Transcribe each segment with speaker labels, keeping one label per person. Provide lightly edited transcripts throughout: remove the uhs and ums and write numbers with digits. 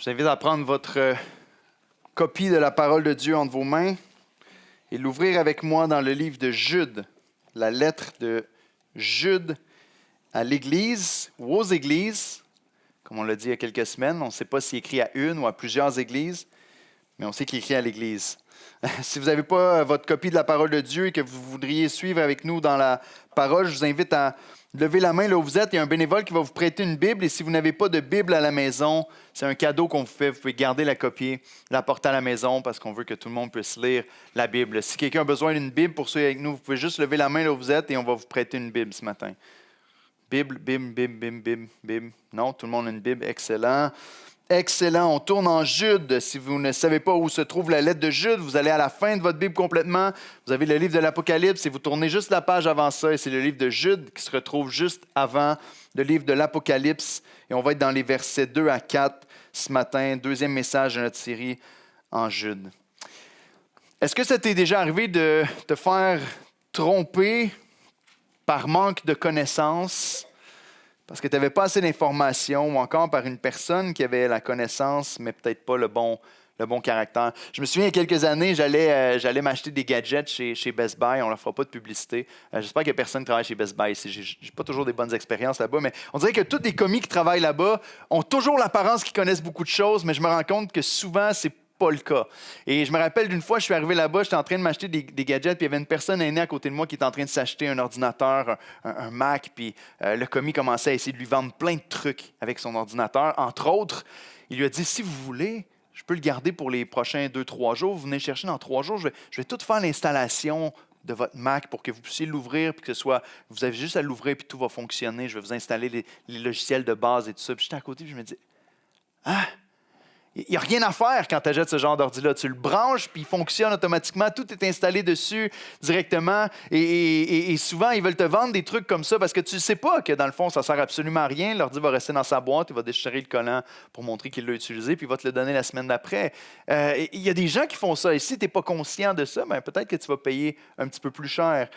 Speaker 1: Je vous invite à prendre votre copie de la parole de Dieu entre vos mains et l'ouvrir avec moi dans le livre de Jude, la lettre de Jude à l'Église ou aux Églises. Comme on l'a dit il y a quelques semaines, on ne sait pas s'il est écrit à une ou à plusieurs églises, mais on sait qu'il est écrit à l'Église. Si vous n'avez pas votre copie de la parole de Dieu et que vous voudriez suivre avec nous dans la parole, je vous invite à lever la main là où vous êtes. Il y a un bénévole qui va vous prêter une Bible. Et si vous n'avez pas de Bible à la maison, c'est un cadeau qu'on vous fait. Vous pouvez garder la copie, la porter à la maison parce qu'on veut que tout le monde puisse lire la Bible. Si quelqu'un a besoin d'une Bible pour suivre avec nous, vous pouvez juste lever la main là où vous êtes et on va vous prêter une Bible ce matin. Bible, Bible. Non, tout le monde a une Bible. Excellent. Excellent. On tourne en Jude. Si vous ne savez pas où se trouve la lettre de Jude, vous allez à la fin de votre Bible complètement. Vous avez le livre de l'Apocalypse et vous tournez juste la page avant ça. Et c'est le livre de Jude qui se retrouve juste avant le livre de l'Apocalypse. Et on va être dans les versets 2 à 4 ce matin. Deuxième message de notre série en Jude. Est-ce que ça t'est déjà arrivé de te faire tromper par manque de connaissances? Parce que tu n'avais pas assez d'informations ou encore par une personne qui avait la connaissance, mais peut-être pas le bon caractère. Je me souviens, il y a quelques années, j'allais m'acheter des gadgets chez Best Buy. On ne leur fera pas de publicité. J'espère qu'il n'y a personne qui travaille chez Best Buy ici. Je n'ai pas toujours des bonnes expériences là-bas, mais on dirait que tous les commis qui travaillent là-bas ont toujours l'apparence qu'ils connaissent beaucoup de choses, mais je me rends compte que souvent, c'est pas le cas. Et je me rappelle d'une fois, je suis arrivé là-bas, j'étais en train de m'acheter des gadgets, puis il y avait une personne aînée à côté de moi qui était en train de s'acheter un ordinateur, un Mac, puis le commis commençait à essayer de lui vendre plein de trucs avec son ordinateur. Entre autres, il lui a dit, si vous voulez, je peux le garder pour les prochains 2-3 jours. Vous venez le chercher dans 3 jours. Je vais tout faire l'installation de votre Mac pour que vous puissiez l'ouvrir, puis que ce soit, vous avez juste à l'ouvrir, puis tout va fonctionner. Je vais vous installer les logiciels de base et tout ça. Puis j'étais à côté, puis je me dis, ah! Il n'y a rien à faire quand tu achètes ce genre d'ordi-là. Tu le branches, puis il fonctionne automatiquement. Tout est installé dessus directement. Et souvent, ils veulent te vendre des trucs comme ça parce que tu ne sais pas que dans le fond, ça ne sert absolument à rien. L'ordi va rester dans sa boîte, il va déchirer le collant pour montrer qu'il l'a utilisé, puis il va te le donner la semaine d'après. Il y a des gens qui font ça. Et si tu n'es pas conscient de ça, ben, peut-être que tu vas payer un petit peu plus cher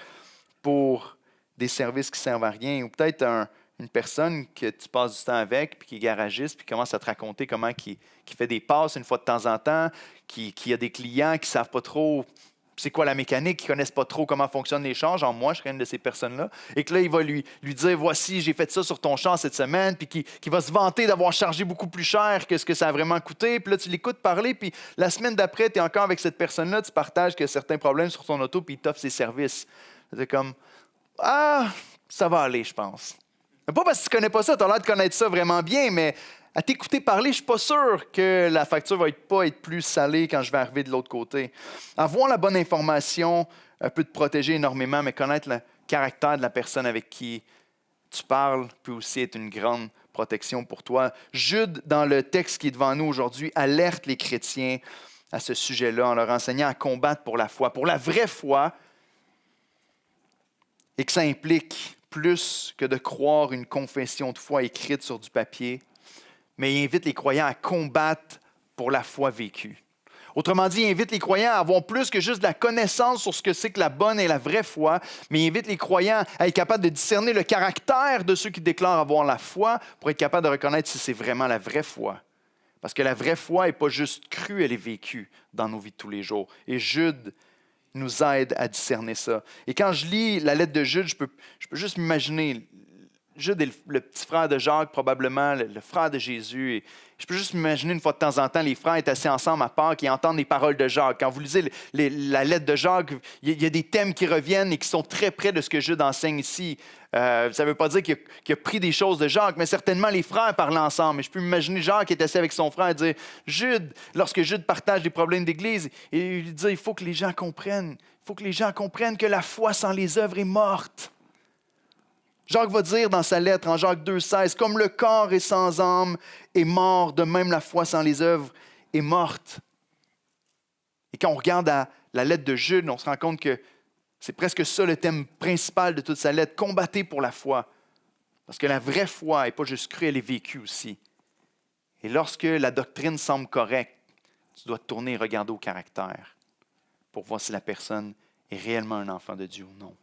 Speaker 1: pour des services qui ne servent à rien. Ou peut-être une personne que tu passes du temps avec, puis qui est garagiste, puis commence à te raconter comment qui fait des passes une fois de temps en temps, qui a des clients qui ne savent pas trop c'est quoi la mécanique, qui ne connaissent pas trop comment fonctionnent les chars. Genre, moi, je serais une de ces personnes-là. Et que là, il va lui dire, voici, j'ai fait ça sur ton char cette semaine, puis qui va se vanter d'avoir chargé beaucoup plus cher que ce que ça a vraiment coûté. Puis là, tu l'écoutes parler, puis la semaine d'après, tu es encore avec cette personne-là, tu partages qu'il y a certains problèmes sur ton auto, puis il t'offre ses services. C'est comme, ah, ça va aller, je pense. Pas parce que tu ne connais pas ça, tu as l'air de connaître ça vraiment bien, mais à t'écouter parler, je ne suis pas sûr que la facture ne va pas être plus salée quand je vais arriver de l'autre côté. Avoir la bonne information peut te protéger énormément, mais connaître le caractère de la personne avec qui tu parles peut aussi être une grande protection pour toi. Jude, dans le texte qui est devant nous aujourd'hui, alerte les chrétiens à ce sujet-là en leur enseignant à combattre pour la foi, pour la vraie foi, et que ça implique plus que de croire une confession de foi écrite sur du papier, mais il invite les croyants à combattre pour la foi vécue. Autrement dit, il invite les croyants à avoir plus que juste de la connaissance sur ce que c'est que la bonne et la vraie foi, mais il invite les croyants à être capables de discerner le caractère de ceux qui déclarent avoir la foi pour être capables de reconnaître si c'est vraiment la vraie foi. Parce que la vraie foi n'est pas juste crue, elle est vécue dans nos vies de tous les jours. Et Jude nous aide à discerner ça. Et quand je lis la lettre de Jude, je peux juste m'imaginer, Jude est le petit frère de Jacques, probablement, le frère de Jésus. Et je peux juste m'imaginer une fois de temps en temps, les frères étaient assis ensemble à Pâques et entendent les paroles de Jacques. Quand vous lisez la lettre de Jacques, il y a des thèmes qui reviennent et qui sont très près de ce que Jude enseigne ici. Ça ne veut pas dire qu'il a pris des choses de Jacques, mais certainement les frères parlent ensemble. Et je peux m'imaginer Jacques qui est assis avec son frère et dire, Jude, lorsque Jude partage des problèmes d'église, et il dit, il faut que les gens comprennent. Il faut que les gens comprennent que la foi sans les œuvres est morte. Jacques va dire dans sa lettre, en Jacques 2,16, « Comme le corps est sans âme est mort, de même la foi sans les œuvres est morte. » Et quand on regarde la lettre de Jude, on se rend compte que c'est presque ça le thème principal de toute sa lettre, « Combattez pour la foi. » Parce que la vraie foi n'est pas juste crue, elle est vécue aussi. Et lorsque la doctrine semble correcte, tu dois te tourner et regarder au caractère pour voir si la personne est réellement un enfant de Dieu ou non.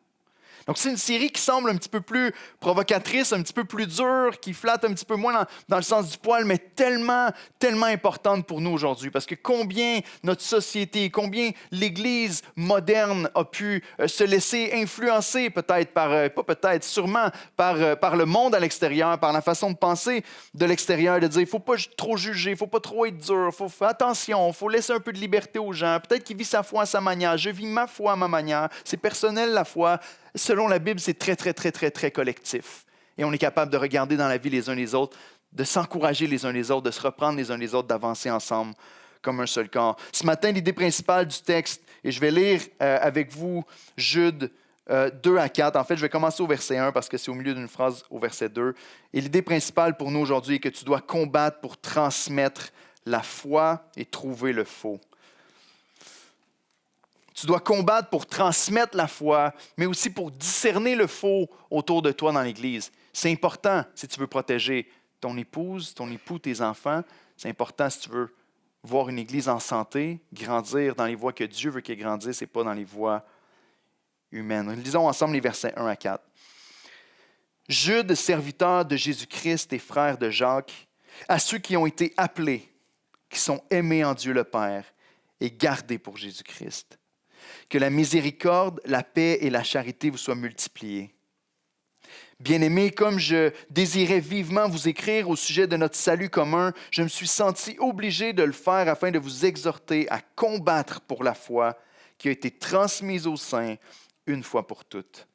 Speaker 1: Donc, c'est une série qui semble un petit peu plus provocatrice, un petit peu plus dure, qui flatte un petit peu moins dans le sens du poil, mais tellement, tellement importante pour nous aujourd'hui. Parce que combien notre société, combien l'Église moderne a pu se laisser influencer peut-être pas peut-être, sûrement par le monde à l'extérieur, par la façon de penser de l'extérieur, de dire, il ne faut pas trop juger, il ne faut pas trop être dur, il faut faire attention, il faut laisser un peu de liberté aux gens. Peut-être qu'il vit sa foi à sa manière, je vis ma foi à ma manière, c'est personnel la foi. Selon la Bible, c'est très, très, très, très, très collectif. Et on est capable de regarder dans la vie les uns les autres, de s'encourager les uns les autres, de se reprendre les uns les autres, d'avancer ensemble comme un seul corps. Ce matin, l'idée principale du texte, et je vais lire avec vous Jude 2 à 4. En fait, je vais commencer au verset 1 parce que c'est au milieu d'une phrase au verset 2. Et l'idée principale pour nous aujourd'hui est que tu dois combattre pour transmettre la foi et trouver le faux. Tu dois combattre pour transmettre la foi, mais aussi pour discerner le faux autour de toi dans l'Église. C'est important si tu veux protéger ton épouse, ton époux, tes enfants. C'est important si tu veux voir une Église en santé, grandir dans les voies que Dieu veut qu'elle grandisse et pas dans les voies humaines. Lisons ensemble les versets 1 à 4. Jude, serviteur de Jésus-Christ et frère de Jacques, à ceux qui ont été appelés, qui sont aimés en Dieu le Père et gardés pour Jésus-Christ. Que la miséricorde, la paix et la charité vous soient multipliées. Bien-aimés, comme je désirais vivement vous écrire au sujet de notre salut commun, je me suis senti obligé de le faire afin de vous exhorter à combattre pour la foi qui a été transmise aux saints une fois pour toutes.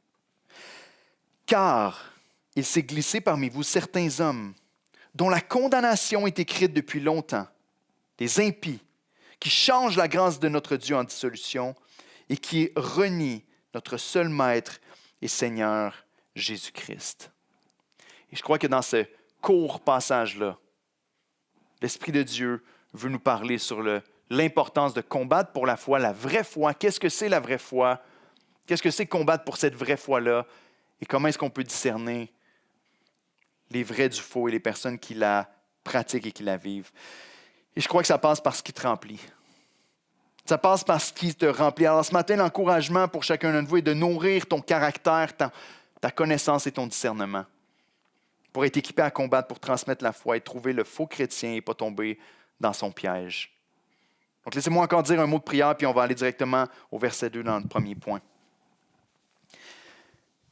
Speaker 1: Car il s'est glissé parmi vous certains hommes dont la condamnation est écrite depuis longtemps, des impies, qui changent la grâce de notre Dieu en dissolution et qui renient notre seul Maître et Seigneur, Jésus-Christ. Et je crois que dans ce court passage-là, l'Esprit de Dieu veut nous parler sur l'importance de combattre pour la foi, la vraie foi. Qu'est-ce que c'est la vraie foi? Qu'est-ce que c'est combattre pour cette vraie foi-là? Et comment est-ce qu'on peut discerner les vrais du faux et les personnes qui la pratiquent et qui la vivent? Et je crois que ça passe par ce qui te remplit. Ça passe par ce qui te remplit. Alors ce matin, l'encouragement pour chacun d'entre vous est de nourrir ton caractère, ta connaissance et ton discernement pour être équipé à combattre, pour transmettre la foi et trouver le faux chrétien et ne pas tomber dans son piège. Donc laissez-moi encore dire un mot de prière, puis on va aller directement au verset 2 dans le premier point.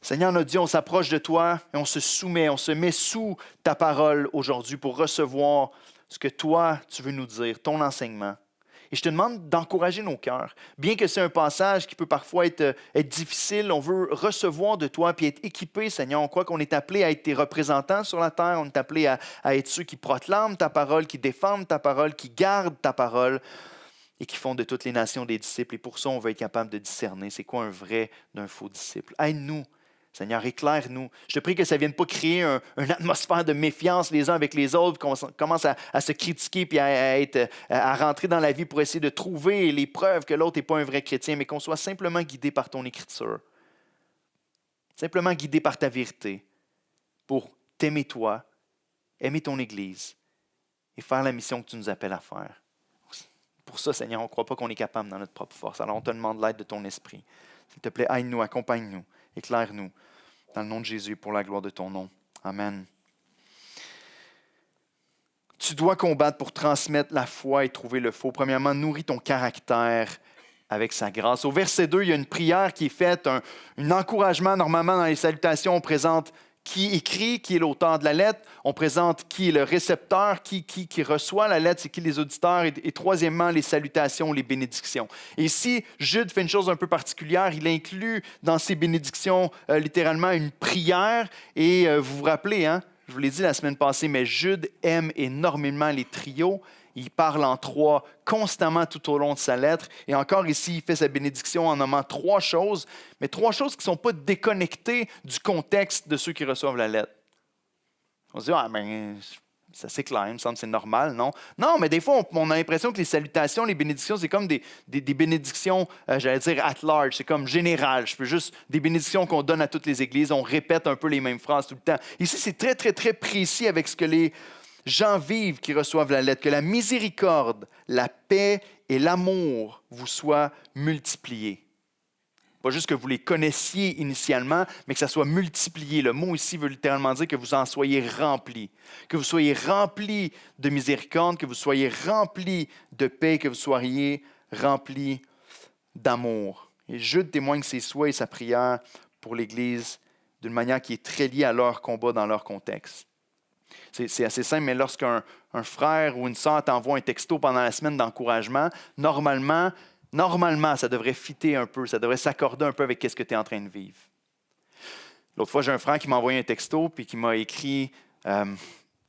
Speaker 1: Seigneur notre Dieu, on s'approche de toi et on se soumet, on se met sous ta parole aujourd'hui pour recevoir ce que toi, tu veux nous dire, ton enseignement. Et je te demande d'encourager nos cœurs. Bien que c'est un passage qui peut parfois être difficile, on veut recevoir de toi puis être équipé, Seigneur. On croit qu'on est appelé à être tes représentants sur la terre. On est appelé à être ceux qui proclament ta parole, qui défendent ta parole, qui gardent ta parole et qui font de toutes les nations des disciples. Et pour ça, on va être capable de discerner c'est quoi un vrai d'un faux disciple. Aide-nous. Seigneur, éclaire-nous. Je te prie que ça ne vienne pas créer une atmosphère de méfiance les uns avec les autres, qu'on commence à se critiquer puis à rentrer dans la vie pour essayer de trouver les preuves que l'autre n'est pas un vrai chrétien, mais qu'on soit simplement guidé par ton écriture, simplement guidé par ta vérité pour t'aimer toi, aimer ton Église et faire la mission que tu nous appelles à faire. Pour ça, Seigneur, on ne croit pas qu'on est capable dans notre propre force. Alors on te demande l'aide de ton esprit. S'il te plaît, aide-nous, accompagne-nous. Éclaire-nous dans le nom de Jésus pour la gloire de ton nom. Amen. Tu dois combattre pour transmettre la foi et trouver le faux. Premièrement, nourris ton caractère avec sa grâce. Au verset 2, il y a une prière qui est faite, un encouragement. Normalement, dans les salutations, on présente qui écrit, qui est l'auteur de la lettre. On présente qui est le récepteur, qui reçoit la lettre, c'est qui les auditeurs. Et troisièmement, les salutations, les bénédictions. Et ici, Jude fait une chose un peu particulière. Il inclut dans ses bénédictions littéralement une prière. Et vous vous rappelez, hein, je vous l'ai dit la semaine passée, mais Jude aime énormément les trios. Il parle en trois constamment tout au long de sa lettre. Et encore ici, il fait sa bénédiction en nommant trois choses, mais trois choses qui ne sont pas déconnectées du contexte de ceux qui reçoivent la lettre. On se dit, ça c'est clair, il me semble que c'est normal, non? Non, mais des fois, on a l'impression que les salutations, les bénédictions, c'est comme des bénédictions, j'allais dire at large, c'est comme général. Je peux juste des bénédictions qu'on donne à toutes les églises, on répète un peu les mêmes phrases tout le temps. Ici, c'est très, très, très précis avec ce que les gens vivent qui reçoivent la lettre, que la miséricorde, la paix et l'amour vous soient multipliés. Pas juste que vous les connaissiez initialement, mais que ça soit multiplié. Le mot ici veut littéralement dire que vous en soyez remplis. Que vous soyez remplis de miséricorde, que vous soyez remplis de paix, que vous soyez remplis d'amour. Et Jude témoigne ses souhaits et sa prière pour l'Église d'une manière qui est très liée à leur combat dans leur contexte. C'est assez simple, mais lorsqu'un frère ou une sœur t'envoie un texto pendant la semaine d'encouragement, normalement, ça devrait fitter un peu, ça devrait s'accorder un peu avec ce que tu es en train de vivre. L'autre fois, j'ai un frère qui m'a envoyé un texto puis qui m'a écrit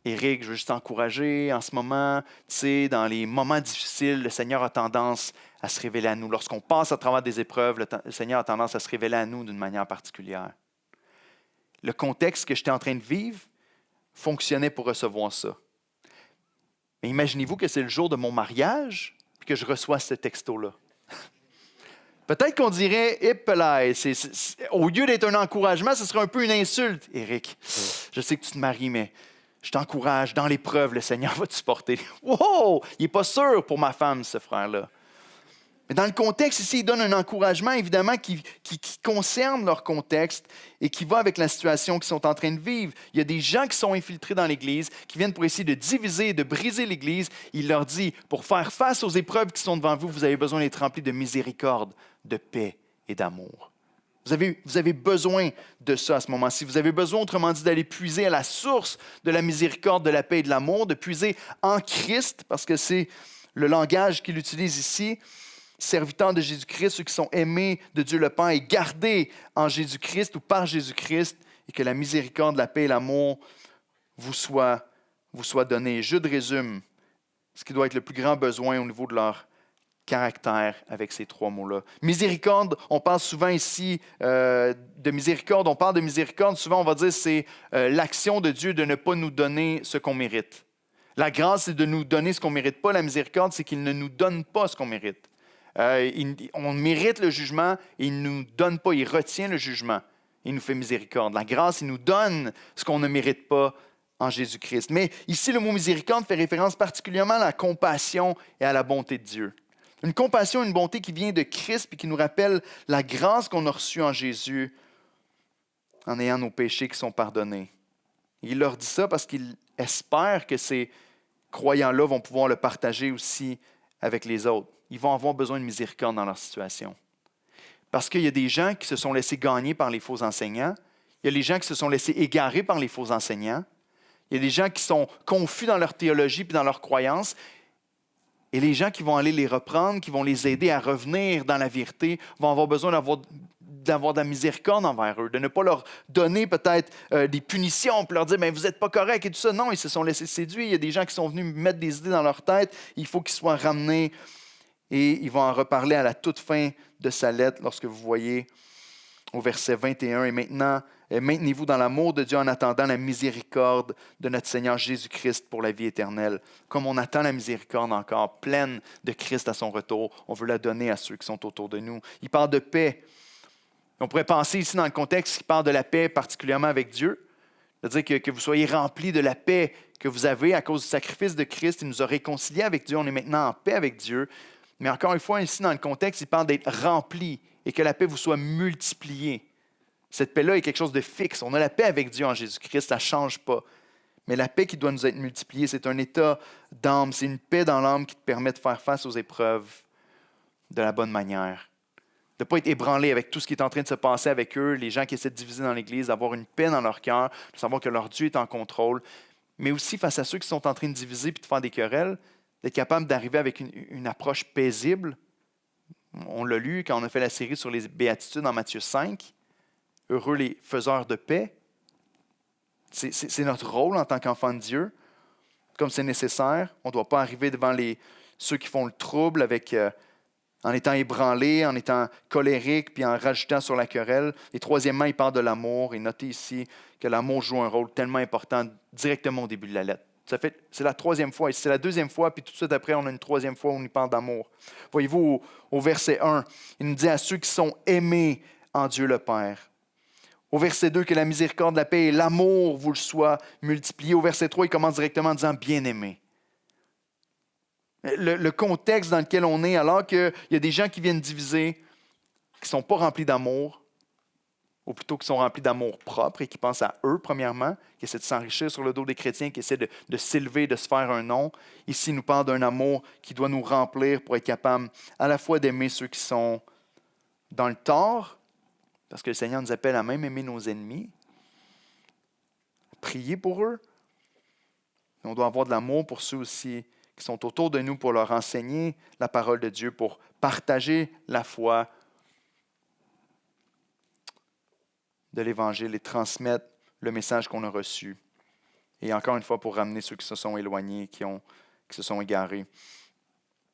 Speaker 1: Éric, je veux juste t'encourager en ce moment. Tu sais, dans les moments difficiles, le Seigneur a tendance à se révéler à nous. Lorsqu'on passe à travers des épreuves, le Seigneur a tendance à se révéler à nous d'une manière particulière. Le contexte que j'étais en train de vivre fonctionnait pour recevoir ça. Mais imaginez-vous que c'est le jour de mon mariage et que je reçois ce texto-là. Peut-être qu'on dirait, au lieu d'être un encouragement, ce serait un peu une insulte. Éric, je sais que tu te maries, mais je t'encourage, dans l'épreuve, le Seigneur va te supporter. Wow! Il n'est pas sûr pour ma femme, ce frère-là. Mais dans le contexte ici, il donne un encouragement, évidemment, qui concerne leur contexte et qui va avec la situation qu'ils sont en train de vivre. Il y a des gens qui sont infiltrés dans l'Église, qui viennent pour essayer de diviser, de briser l'Église. Il leur dit, pour faire face aux épreuves qui sont devant vous, vous avez besoin d'être remplis de miséricorde, de paix et d'amour. Vous avez besoin de ça à ce moment-ci. Vous avez besoin, autrement dit, d'aller puiser à la source de la miséricorde, de la paix et de l'amour, de puiser en Christ, parce que c'est le langage qu'il utilise ici. Serviteurs de Jésus-Christ, ceux qui sont aimés de Dieu le Père et gardés en Jésus-Christ ou par Jésus-Christ, et que la miséricorde, la paix et l'amour vous soient donnés. Jude résume ce qui doit être le plus grand besoin au niveau de leur caractère avec ces trois mots-là. Miséricorde, on parle souvent ici de miséricorde. On parle de miséricorde, souvent on va dire c'est l'action de Dieu de ne pas nous donner ce qu'on mérite. La grâce, c'est de nous donner ce qu'on ne mérite pas. La miséricorde, c'est qu'il ne nous donne pas ce qu'on mérite. On mérite le jugement et il ne nous donne pas, il retient le jugement. Il nous fait miséricorde. La grâce, il nous donne ce qu'on ne mérite pas en Jésus-Christ. Mais ici, le mot miséricorde fait référence particulièrement à la compassion et à la bonté de Dieu. Une compassion et une bonté qui vient de Christ et qui nous rappelle la grâce qu'on a reçue en Jésus en ayant nos péchés qui sont pardonnés. Et il leur dit ça parce qu'il espère que ces croyants-là vont pouvoir le partager aussi avec les autres. Ils vont avoir besoin de miséricorde dans leur situation. Parce qu'il y a des gens qui se sont laissés gagner par les faux enseignants. Il y a des gens qui se sont laissés égarer par les faux enseignants. Il y a des gens qui sont confus dans leur théologie et dans leurs croyances. Et les gens qui vont aller les reprendre, qui vont les aider à revenir dans la vérité, vont avoir besoin d'avoir de la miséricorde envers eux, de ne pas leur donner peut-être des punitions, pour leur dire « vous n'êtes pas correct » et tout ça. Non, ils se sont laissés séduire. Il y a des gens qui sont venus mettre des idées dans leur tête. Il faut qu'ils soient ramenés. Et ils vont en reparler à la toute fin de sa lettre lorsque vous voyez au verset 21. Et maintenant, maintenez-vous dans l'amour de Dieu en attendant la miséricorde de notre Seigneur Jésus-Christ pour la vie éternelle. Comme on attend la miséricorde encore pleine de Christ à son retour, on veut la donner à ceux qui sont autour de nous. Il parle de paix. On pourrait penser ici dans le contexte qu'il parle de la paix particulièrement avec Dieu. C'est-à-dire que vous soyez remplis de la paix que vous avez à cause du sacrifice de Christ. Il nous a réconciliés avec Dieu. On est maintenant en paix avec Dieu. Mais encore une fois, ici dans le contexte, il parle d'être rempli et que la paix vous soit multipliée. Cette paix-là est quelque chose de fixe. On a la paix avec Dieu en Jésus-Christ, ça ne change pas. Mais la paix qui doit nous être multipliée, c'est un état d'âme. C'est une paix dans l'âme qui te permet de faire face aux épreuves de la bonne manière. De ne pas être ébranlé avec tout ce qui est en train de se passer avec eux, les gens qui essaient de diviser dans l'Église, d'avoir une paix dans leur cœur, de savoir que leur Dieu est en contrôle. Mais aussi face à ceux qui sont en train de diviser et de faire des querelles, d'être capable d'arriver avec une approche paisible. On l'a lu quand on a fait la série sur les béatitudes en Matthieu 5. Heureux les faiseurs de paix. C'est notre rôle en tant qu'enfant de Dieu. Comme c'est nécessaire, on ne doit pas arriver devant ceux qui font le trouble en étant ébranlé, en étant colérique, puis en rajoutant sur la querelle. Et troisièmement, il parle de l'amour. Et notez ici que l'amour joue un rôle tellement important directement au début de la lettre. C'est la troisième fois, et c'est la deuxième fois, puis tout de suite après, on a une troisième fois où on y parle d'amour. Voyez-vous, au verset 1, il nous dit à ceux qui sont aimés en Dieu le Père. Au verset 2, que la miséricorde, la paix et l'amour vous le soient multipliés. Au verset 3, il commence directement en disant « bien-aimés ». Le contexte dans lequel on est, alors qu'il y a des gens qui viennent diviser, qui ne sont pas remplis d'amour, ou plutôt qui sont remplis d'amour propre et qui pensent à eux, premièrement, qui essaient de s'enrichir sur le dos des chrétiens, qui essaient de s'élever, de se faire un nom. Ici, il nous parle d'un amour qui doit nous remplir pour être capable à la fois d'aimer ceux qui sont dans le tort, parce que le Seigneur nous appelle à même aimer nos ennemis, prier pour eux. Et on doit avoir de l'amour pour ceux aussi qui sont autour de nous pour leur enseigner la parole de Dieu, pour partager la foi de l'Évangile et transmettre le message qu'on a reçu. Et encore une fois, pour ramener ceux qui se sont éloignés, qui se sont égarés.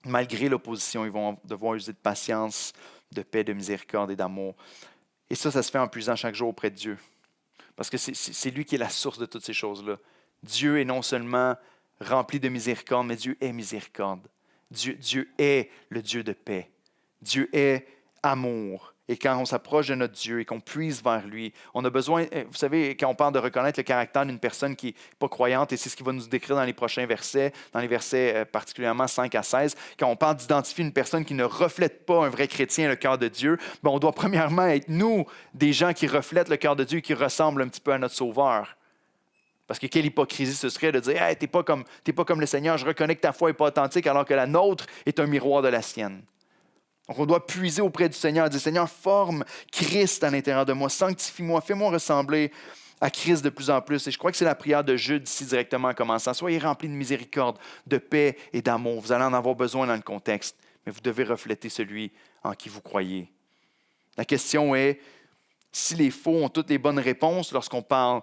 Speaker 1: Malgré l'opposition, ils vont devoir user de patience, de paix, de miséricorde et d'amour. Et ça se fait en puisant chaque jour auprès de Dieu. Parce que c'est lui qui est la source de toutes ces choses-là. Dieu est non seulement rempli de miséricorde, mais Dieu est miséricorde. Dieu est le Dieu de paix. Dieu est amour. Et quand on s'approche de notre Dieu et qu'on puise vers lui, on a besoin, vous savez, quand on parle de reconnaître le caractère d'une personne qui n'est pas croyante, et c'est ce qu'il va nous décrire dans les prochains versets, dans les versets particulièrement 5 à 16, quand on parle d'identifier une personne qui ne reflète pas un vrai chrétien, le cœur de Dieu, bien, on doit premièrement être, nous, des gens qui reflètent le cœur de Dieu et qui ressemblent un petit peu à notre Sauveur. Parce que quelle hypocrisie ce serait de dire hey, « t'es pas comme le Seigneur, je reconnais que ta foi n'est pas authentique alors que la nôtre est un miroir de la sienne. » Donc, on doit puiser auprès du Seigneur, dire « Seigneur, forme Christ à l'intérieur de moi, sanctifie-moi, fais-moi ressembler à Christ de plus en plus. » Et je crois que c'est la prière de Jude ici directement en commençant. Soyez remplis de miséricorde, de paix et d'amour. Vous allez en avoir besoin dans le contexte, mais vous devez refléter celui en qui vous croyez. La question est, si les faux ont toutes les bonnes réponses lorsqu'on parle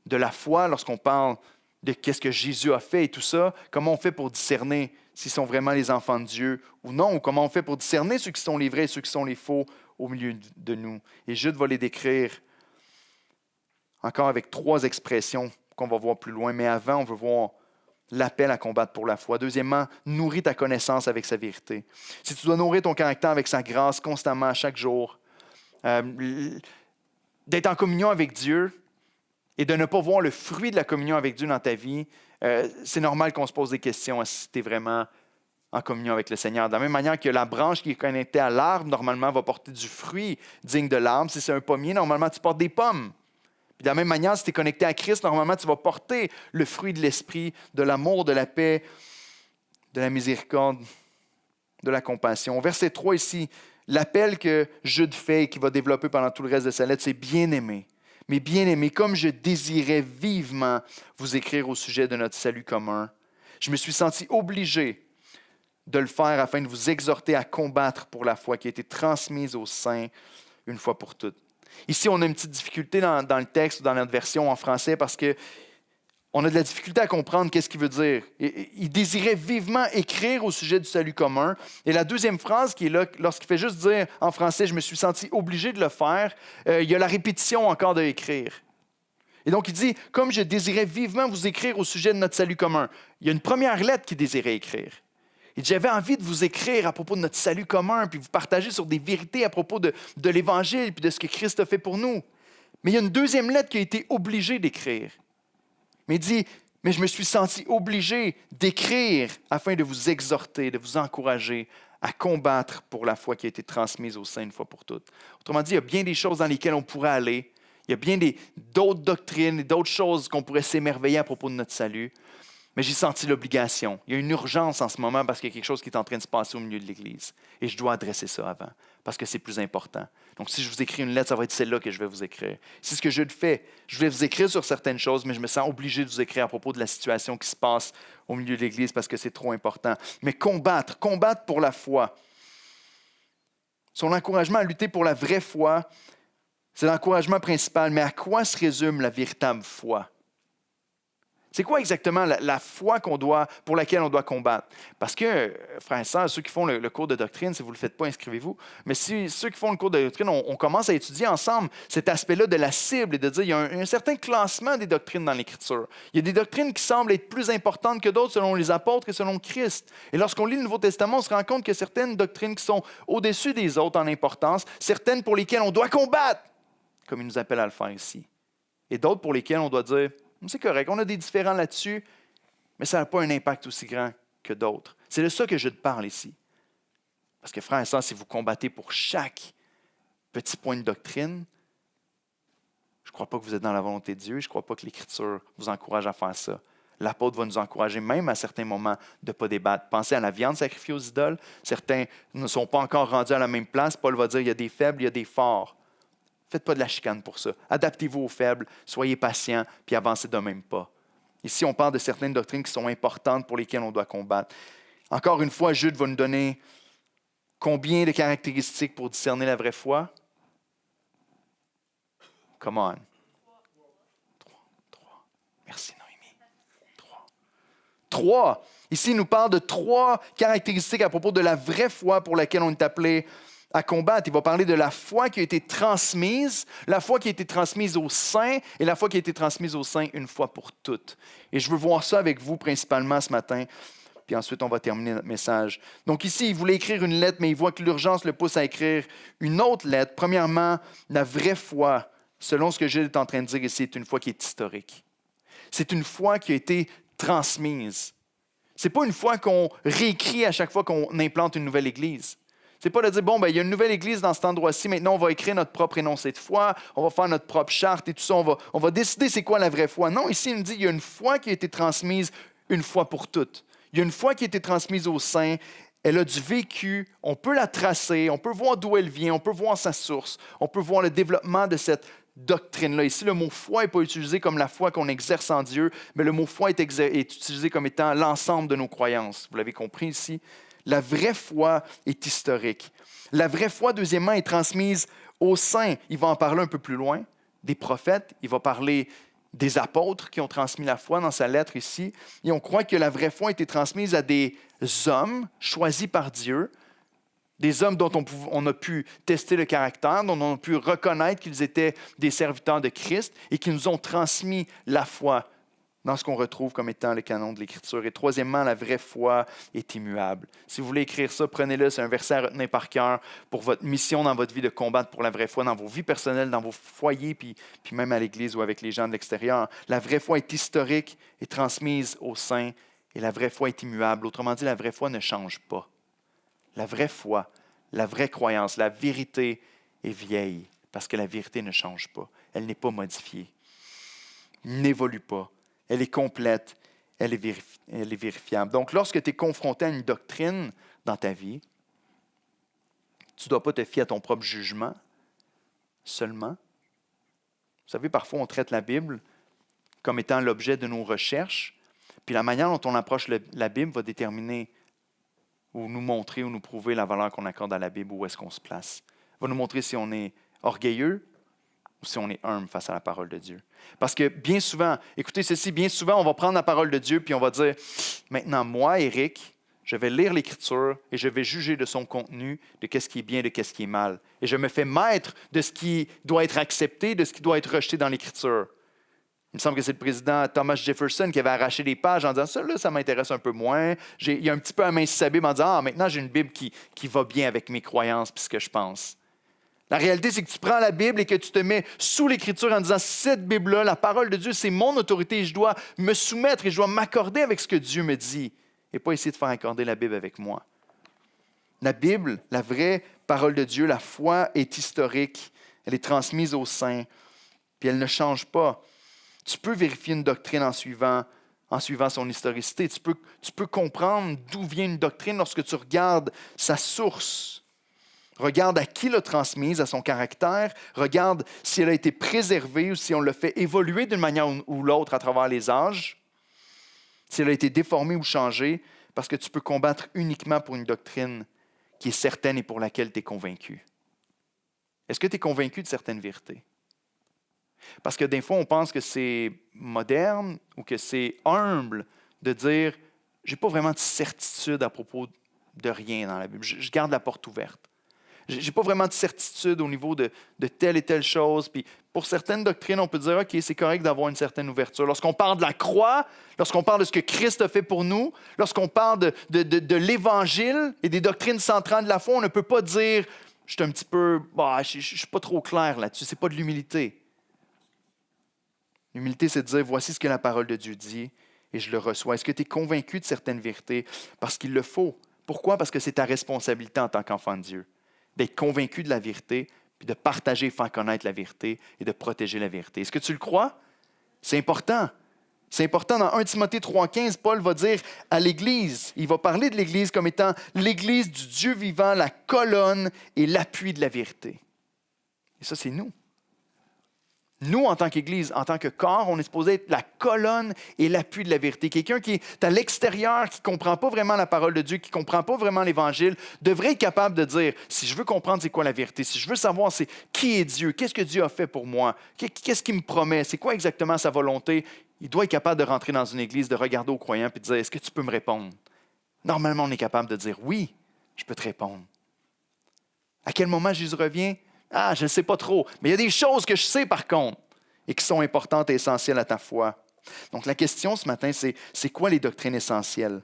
Speaker 1: de la foi, lorsqu'on parle de qu'est-ce que Jésus a fait et tout ça, comment on fait pour discerner s'ils sont vraiment les enfants de Dieu ou non, ou comment on fait pour discerner ceux qui sont les vrais et ceux qui sont les faux au milieu de nous. Et Jude va les décrire encore avec 3 expressions qu'on va voir plus loin, mais avant, on veut voir l'appel à combattre pour la foi. Deuxièmement, nourris ta connaissance avec sa vérité. Si tu dois nourrir ton caractère avec sa grâce constamment, chaque jour, d'être en communion avec Dieu, et de ne pas voir le fruit de la communion avec Dieu dans ta vie, c'est normal qu'on se pose des questions si tu es vraiment en communion avec le Seigneur. De la même manière que la branche qui est connectée à l'arbre, normalement, va porter du fruit digne de l'arbre. Si c'est un pommier, normalement, tu portes des pommes. Puis de la même manière, si tu es connecté à Christ, normalement, tu vas porter le fruit de l'esprit, de l'amour, de la paix, de la miséricorde, de la compassion. Au verset 3 ici, l'appel que Jude fait et qui va développer pendant tout le reste de sa lettre, c'est « Bien-aimés ». Mais bien-aimés, comme je désirais vivement vous écrire au sujet de notre salut commun, je me suis senti obligé de le faire afin de vous exhorter à combattre pour la foi qui a été transmise aux saints une fois pour toutes. Ici, on a une petite difficulté dans le texte ou dans notre version en français parce que on a de la difficulté à comprendre qu'est-ce qu'il veut dire. Il désirait vivement écrire au sujet du salut commun. Et la deuxième phrase qui est là, lorsqu'il fait juste dire en français « je me suis senti obligé de le faire », il y a la répétition encore de écrire. Et donc il dit « comme je désirais vivement vous écrire au sujet de notre salut commun ». Il y a une première lettre qu'il désirait écrire. Il dit « j'avais envie de vous écrire à propos de notre salut commun, puis vous partager sur des vérités à propos de l'Évangile, puis de ce que Christ a fait pour nous. » Mais il y a une deuxième lettre qu'il a été obligé d'écrire. Mais il dit, mais je me suis senti obligé d'écrire afin de vous exhorter, de vous encourager à combattre pour la foi qui a été transmise aux saints une fois pour toutes. Autrement dit, il y a bien des choses dans lesquelles on pourrait aller. Il y a bien d'autres doctrines et d'autres choses qu'on pourrait s'émerveiller à propos de notre salut. Mais j'ai senti l'obligation. Il y a une urgence en ce moment parce qu'il y a quelque chose qui est en train de se passer au milieu de l'Église. Et je dois adresser ça avant parce que c'est plus important. Donc, si je vous écris une lettre, ça va être celle-là que je vais vous écrire. C'est ce que je fais. Je vais vous écrire sur certaines choses, mais je me sens obligé de vous écrire à propos de la situation qui se passe au milieu de l'Église parce que c'est trop important. Mais combattre pour la foi. Son encouragement à lutter pour la vraie foi, c'est l'encouragement principal. Mais à quoi se résume la véritable foi? C'est quoi exactement la foi pour laquelle on doit combattre? Parce que, frères et sœurs, ceux qui font le cours de doctrine, si vous ne le faites pas, inscrivez-vous. Mais si ceux qui font le cours de doctrine, on commence à étudier ensemble cet aspect-là de la cible et de dire qu'il y a un certain classement des doctrines dans l'Écriture. Il y a des doctrines qui semblent être plus importantes que d'autres selon les apôtres et selon Christ. Et lorsqu'on lit le Nouveau Testament, on se rend compte qu'il y a certaines doctrines qui sont au-dessus des autres en importance, certaines pour lesquelles on doit combattre, comme il nous appelle à le faire ici. Et d'autres pour lesquelles on doit dire c'est correct, on a des différends là-dessus, mais ça n'a pas un impact aussi grand que d'autres. C'est de ça que je te parle ici. Parce que frères et sœurs, si vous combattez pour chaque petit point de doctrine, je ne crois pas que vous êtes dans la volonté de Dieu. Je ne crois pas que l'Écriture vous encourage à faire ça. L'apôtre va nous encourager, même à certains moments, de ne pas débattre. Pensez à la viande sacrifiée aux idoles. Certains ne sont pas encore rendus à la même place. Paul va dire, il y a des faibles, il y a des forts. Faites pas de la chicane pour ça. Adaptez-vous aux faibles, soyez patients, puis avancez d'un même pas. Ici, on parle de certaines doctrines qui sont importantes pour lesquelles on doit combattre. Encore une fois, Jude va nous donner combien de caractéristiques pour discerner la vraie foi? Come on. 3. Merci, Noémie. 3. Ici, il nous parle de 3 caractéristiques à propos de la vraie foi pour laquelle on est appelé à combattre. Il va parler de la foi qui a été transmise, la foi qui a été transmise aux saints et la foi qui a été transmise aux saints une fois pour toutes. Et je veux voir ça avec vous principalement ce matin. Puis ensuite, on va terminer notre message. Donc ici, il voulait écrire une lettre, mais il voit que l'urgence le pousse à écrire une autre lettre. Premièrement, la vraie foi, selon ce que Gilles est en train de dire ici, est une foi qui est historique. C'est une foi qui a été transmise. Ce n'est pas une foi qu'on réécrit à chaque fois qu'on implante une nouvelle église. Ce n'est pas de dire, bon, il y a une nouvelle église dans cet endroit-ci, maintenant on va écrire notre propre énoncé de foi, on va faire notre propre charte et tout ça, on va décider c'est quoi la vraie foi. Non, ici, il nous dit, il y a une foi qui a été transmise une fois pour toutes. Il y a une foi qui a été transmise aux saints, elle a du vécu, on peut la tracer, on peut voir d'où elle vient, on peut voir sa source, on peut voir le développement de cette doctrine-là. Ici, le mot foi n'est pas utilisé comme la foi qu'on exerce en Dieu, mais le mot foi est utilisé comme étant l'ensemble de nos croyances. Vous l'avez compris ici? La vraie foi est historique. La vraie foi, deuxièmement, est transmise aux saints. Il va en parler un peu plus loin, des prophètes. Il va parler des apôtres qui ont transmis la foi dans sa lettre ici. Et on croit que la vraie foi a été transmise à des hommes choisis par Dieu, des hommes dont on a pu tester le caractère, dont on a pu reconnaître qu'ils étaient des serviteurs de Christ et qui nous ont transmis la foi dans ce qu'on retrouve comme étant le canon de l'Écriture. Et troisièmement, la vraie foi est immuable. Si vous voulez écrire ça, prenez-le, c'est un verset à retenir par cœur pour votre mission dans votre vie de combattre pour la vraie foi, dans vos vies personnelles, dans vos foyers, puis même à l'Église ou avec les gens de l'extérieur. La vraie foi est historique et transmise aux saints, et la vraie foi est immuable. Autrement dit, la vraie foi ne change pas. La vraie foi, la vraie croyance, la vérité est vieille, parce que la vérité ne change pas. Elle n'est pas modifiée, n'évolue pas. Elle est complète, elle est vérifiable. Donc, lorsque tu es confronté à une doctrine dans ta vie, tu ne dois pas te fier à ton propre jugement seulement. Vous savez, parfois, on traite la Bible comme étant l'objet de nos recherches, puis la manière dont on approche la Bible va déterminer ou nous montrer ou nous prouver la valeur qu'on accorde à la Bible, où est-ce qu'on se place. Va nous montrer si on est orgueilleux, ou si on est humble face à la parole de Dieu. Parce que bien souvent, écoutez ceci, bien souvent, on va prendre la parole de Dieu puis on va dire, maintenant, moi, Éric, je vais lire l'Écriture et je vais juger de son contenu, de qu'est-ce qui est bien, de qu'est-ce qui est mal. Et je me fais maître de ce qui doit être accepté, de ce qui doit être rejeté dans l'Écriture. Il me semble que c'est le président Thomas Jefferson qui avait arraché les pages en disant, ça, là, ça m'intéresse un peu moins. Il a un petit peu aminci sa Bible en disant, maintenant, j'ai une Bible qui va bien avec mes croyances et ce que je pense. La réalité, c'est que tu prends la Bible et que tu te mets sous l'Écriture en disant, cette Bible-là, la parole de Dieu, c'est mon autorité et je dois me soumettre et je dois m'accorder avec ce que Dieu me dit et pas essayer de faire accorder la Bible avec moi. La Bible, la vraie parole de Dieu, la foi est historique, elle est transmise aux saints, puis elle ne change pas. Tu peux vérifier une doctrine en suivant son historicité. Tu peux comprendre d'où vient une doctrine lorsque tu regardes sa source. Regarde à qui l'a transmise, à son caractère. Regarde si elle a été préservée ou si on l'a fait évoluer d'une manière ou l'autre à travers les âges. Si elle a été déformée ou changée, parce que tu peux combattre uniquement pour une doctrine qui est certaine et pour laquelle tu es convaincu. Est-ce que tu es convaincu de certaines vérités? Parce que des fois, on pense que c'est moderne ou que c'est humble de dire « je n'ai pas vraiment de certitude à propos de rien dans la Bible. Je garde la porte ouverte. » Je n'ai pas vraiment de certitude au niveau de telle et telle chose. Puis pour certaines doctrines, on peut dire, OK, c'est correct d'avoir une certaine ouverture. Lorsqu'on parle de la croix, lorsqu'on parle de ce que Christ a fait pour nous, lorsqu'on parle de l'Évangile et des doctrines centrales de la foi, on ne peut pas dire, je suis un petit peu, je ne suis pas trop clair là-dessus. Ce n'est pas de l'humilité. L'humilité, c'est de dire, voici ce que la parole de Dieu dit et je le reçois. Est-ce que tu es convaincu de certaines vérités? Parce qu'il le faut. Pourquoi? Parce que c'est ta responsabilité en tant qu'enfant de Dieu d'être convaincu de la vérité, puis de partager, faire connaître la vérité et de protéger la vérité. Est-ce que tu le crois? C'est important. C'est important. Dans 1 Timothée 3,15, Paul va dire à l'Église, il va parler de l'Église comme étant l'Église du Dieu vivant, la colonne et l'appui de la vérité. Et ça, c'est nous. Nous, en tant qu'Église, en tant que corps, on est supposé être la colonne et l'appui de la vérité. Quelqu'un qui est à l'extérieur, qui ne comprend pas vraiment la parole de Dieu, qui ne comprend pas vraiment l'Évangile, devrait être capable de dire, si je veux comprendre c'est quoi la vérité, si je veux savoir c'est qui est Dieu, qu'est-ce que Dieu a fait pour moi, qu'est-ce qu'il me promet, c'est quoi exactement sa volonté, il doit être capable de rentrer dans une église, de regarder aux croyants et de dire, est-ce que tu peux me répondre? Normalement, on est capable de dire, oui, je peux te répondre. À quel moment Jésus revient? Ah, je ne sais pas trop. Mais il y a des choses que je sais par contre et qui sont importantes et essentielles à ta foi. Donc la question ce matin, c'est quoi les doctrines essentielles?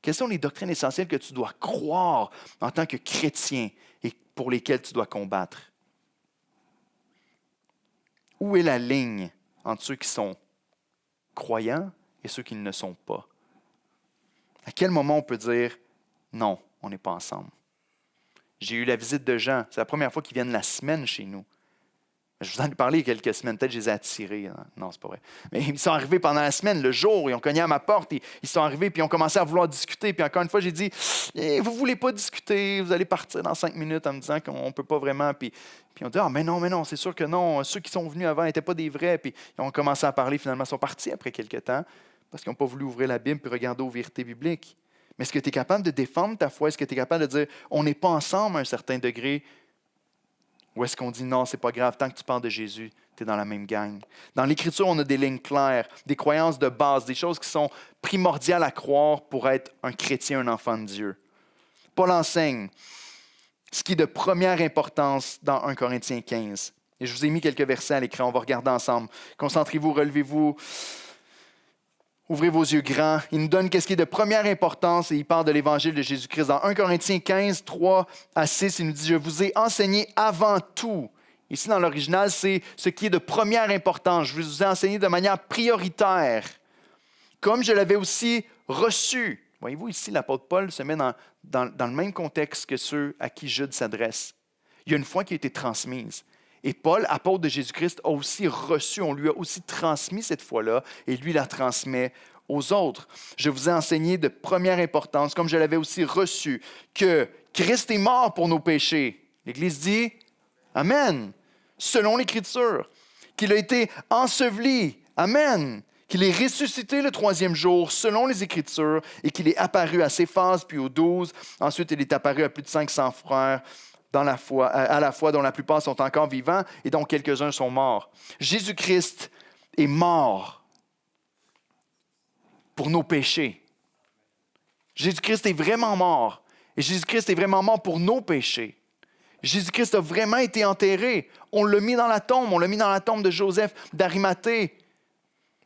Speaker 1: Quelles sont les doctrines essentielles que tu dois croire en tant que chrétien et pour lesquelles tu dois combattre? Où est la ligne entre ceux qui sont croyants et ceux qui ne le sont pas? À quel moment on peut dire non, on n'est pas ensemble? J'ai eu la visite de gens. C'est la première fois qu'ils viennent la semaine chez nous. Je vous en ai parlé il y a quelques semaines. Peut-être que je les ai attirés. Non, c'est pas vrai. Mais ils sont arrivés pendant la semaine, le jour. Ils ont cogné à ma porte. Ils sont arrivés puis ils ont commencé à vouloir discuter. Puis encore une fois, j'ai dit, vous ne voulez pas discuter. Vous allez partir dans 5 minutes en me disant qu'on ne peut pas vraiment. Puis ils ont dit, mais non, c'est sûr que non. Ceux qui sont venus avant n'étaient pas des vrais. Puis ils ont commencé à parler. Finalement, ils sont partis après quelques temps parce qu'ils n'ont pas voulu ouvrir la Bible puis regarder aux vérités bibliques. Mais est-ce que tu es capable de défendre ta foi? Est-ce que tu es capable de dire, on n'est pas ensemble à un certain degré? Ou est-ce qu'on dit, non, c'est pas grave, tant que tu parles de Jésus, tu es dans la même gang? Dans l'Écriture, on a des lignes claires, des croyances de base, des choses qui sont primordiales à croire pour être un chrétien, un enfant de Dieu. Paul enseigne ce qui est de première importance dans 1 Corinthiens 15. Et je vous ai mis quelques versets à l'écran, on va regarder ensemble. Concentrez-vous, relevez-vous. Ouvrez vos yeux grands. Il nous donne ce qui est de première importance et il parle de l'Évangile de Jésus-Christ. Dans 1 Corinthiens 15, 3 à 6, il nous dit « Je vous ai enseigné avant tout ». Ici, dans l'original, c'est ce qui est de première importance. Je vous ai enseigné de manière prioritaire, comme je l'avais aussi reçu. Voyez-vous, ici, l'apôtre Paul se met dans le même contexte que ceux à qui Jude s'adresse. Il y a une foi qui a été transmise. Et Paul, apôtre de Jésus-Christ, a aussi reçu, on lui a aussi transmis cette foi-là, et lui la transmet aux autres. Je vous ai enseigné de première importance, comme je l'avais aussi reçu, que Christ est mort pour nos péchés. L'Église dit Amen, selon l'Écriture, qu'il a été enseveli, Amen, qu'il est ressuscité le 3e jour, selon les Écritures, et qu'il est apparu à Céphas, puis aux 12. Ensuite, il est apparu à plus de 500 frères, à la fois, dont la plupart sont encore vivants et dont quelques-uns sont morts. Jésus-Christ est mort pour nos péchés. Jésus-Christ est vraiment mort. Et Jésus-Christ est vraiment mort pour nos péchés. Jésus-Christ a vraiment été enterré. On l'a mis dans la tombe. On l'a mis dans la tombe de Joseph d'Arimathée.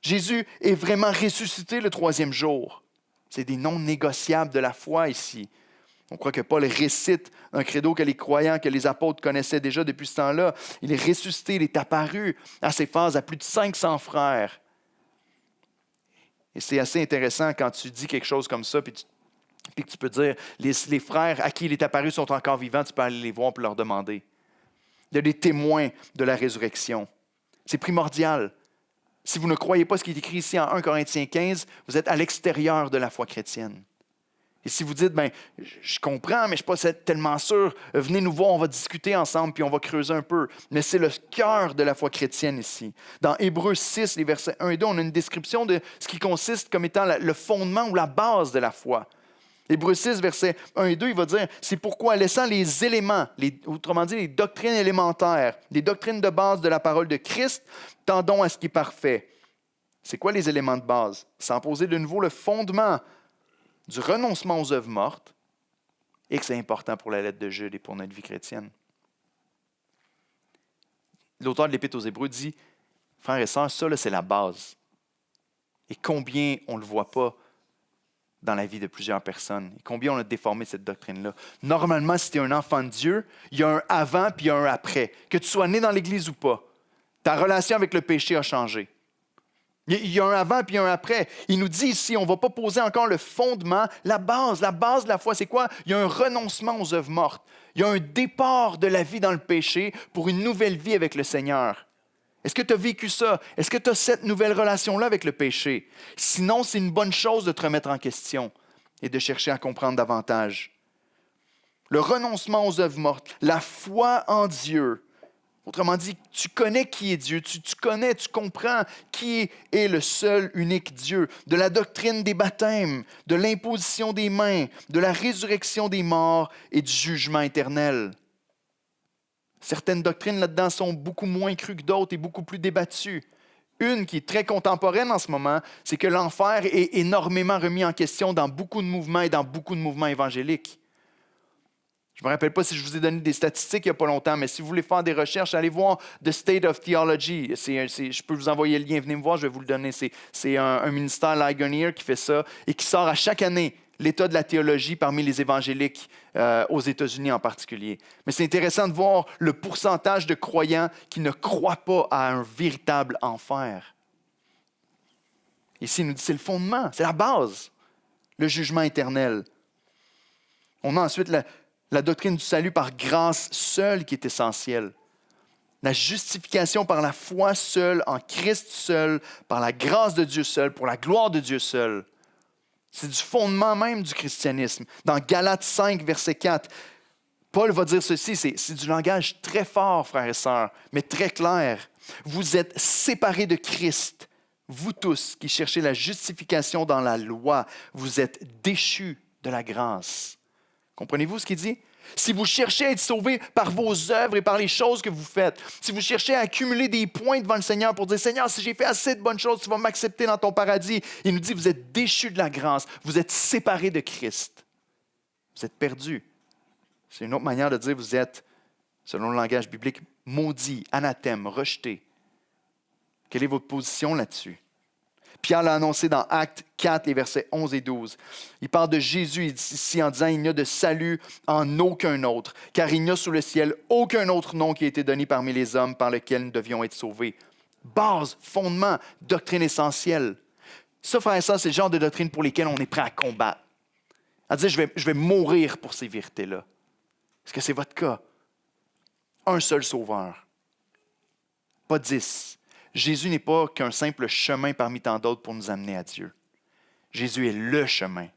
Speaker 1: Jésus est vraiment ressuscité le 3e jour. C'est des non négociables de la foi ici. On croit que Paul récite un credo que les croyants, que les apôtres connaissaient déjà depuis ce temps-là. Il est ressuscité, il est apparu à Céphas à plus de 500 frères. Et c'est assez intéressant quand tu dis quelque chose comme ça, puis que tu peux dire, les frères à qui il est apparu sont encore vivants, tu peux aller les voir pour leur demander. Il y a des témoins de la résurrection. C'est primordial. Si vous ne croyez pas ce qui est écrit ici en 1 Corinthiens 15, vous êtes à l'extérieur de la foi chrétienne. Et si vous dites, je comprends, mais je ne suis pas tellement sûr, venez nous voir, on va discuter ensemble, puis on va creuser un peu. Mais c'est le cœur de la foi chrétienne ici. Dans Hébreux 6, les versets 1 et 2, on a une description de ce qui consiste comme étant le fondement ou la base de la foi. Hébreux 6, versets 1 et 2, il va dire, c'est pourquoi, laissant les éléments, autrement dit les doctrines élémentaires, les doctrines de base de la parole de Christ, tendons à ce qui est parfait. C'est quoi les éléments de base? Sans poser de nouveau le fondement du renoncement aux œuvres mortes, et que c'est important pour la lettre de Jude et pour notre vie chrétienne. L'auteur de l'Épître aux Hébreux dit, frères et sœurs, ça, là, c'est la base. Et combien on ne le voit pas dans la vie de plusieurs personnes, et combien on a déformé cette doctrine-là. Normalement, si tu es un enfant de Dieu, il y a un avant puis il y a un après. Que tu sois né dans l'Église ou pas, ta relation avec le péché a changé. Il y a un avant puis un après. Il nous dit ici, on ne va pas poser encore le fondement, la base de la foi, c'est quoi? Il y a un renoncement aux œuvres mortes. Il y a un départ de la vie dans le péché pour une nouvelle vie avec le Seigneur. Est-ce que tu as vécu ça? Est-ce que tu as cette nouvelle relation-là avec le péché? Sinon, c'est une bonne chose de te remettre en question et de chercher à comprendre davantage. Le renoncement aux œuvres mortes, la foi en Dieu. Autrement dit, tu connais qui est Dieu, tu comprends qui est le seul, unique Dieu, de la doctrine des baptêmes, de l'imposition des mains, de la résurrection des morts et du jugement éternel. Certaines doctrines là-dedans sont beaucoup moins crues que d'autres et beaucoup plus débattues. Une qui est très contemporaine en ce moment, c'est que l'enfer est énormément remis en question dans beaucoup de mouvements et dans beaucoup de mouvements évangéliques. Je ne me rappelle pas si je vous ai donné des statistiques il n'y a pas longtemps, mais si vous voulez faire des recherches, allez voir The State of Theology. Je peux vous envoyer le lien, venez me voir, je vais vous le donner. C'est un ministère Ligonier qui fait ça et qui sort à chaque année l'état de la théologie parmi les évangéliques aux États-Unis en particulier. Mais c'est intéressant de voir le pourcentage de croyants qui ne croient pas à un véritable enfer. Ici, il nous dit c'est le fondement, c'est la base, le jugement éternel. On a ensuite la doctrine du salut par grâce seule qui est essentielle. La justification par la foi seule, en Christ seul, par la grâce de Dieu seul, pour la gloire de Dieu seul. C'est du fondement même du christianisme. Dans Galates 5, verset 4, Paul va dire ceci, c'est du langage très fort, frères et sœurs, mais très clair. Vous êtes séparés de Christ, vous tous qui cherchez la justification dans la loi, vous êtes déchus de la grâce. Comprenez-vous ce qu'il dit? Si vous cherchez à être sauvé par vos œuvres et par les choses que vous faites, si vous cherchez à accumuler des points devant le Seigneur pour dire « Seigneur, si j'ai fait assez de bonnes choses, tu vas m'accepter dans ton paradis. » Il nous dit « Vous êtes déchus de la grâce, vous êtes séparés de Christ. Vous êtes perdus. » C'est une autre manière de dire « Vous êtes, selon le langage biblique, maudits, anathèmes, rejetés. » Quelle est votre position là-dessus? Pierre l'a annoncé dans Actes 4, les versets 11 et 12. Il parle de Jésus ici en disant « Il n'y a de salut en aucun autre, car il n'y a sous le ciel aucun autre nom qui a été donné parmi les hommes par lequel nous devions être sauvés. » Base, fondement, doctrine essentielle. Ça, frère et sœurs, c'est le genre de doctrine pour lesquelles on est prêt à combattre. À dire je vais mourir pour ces vérités-là. Est-ce que c'est votre cas? Un seul sauveur. Pas 10. Jésus n'est pas qu'un simple chemin parmi tant d'autres pour nous amener à Dieu. Jésus est le chemin,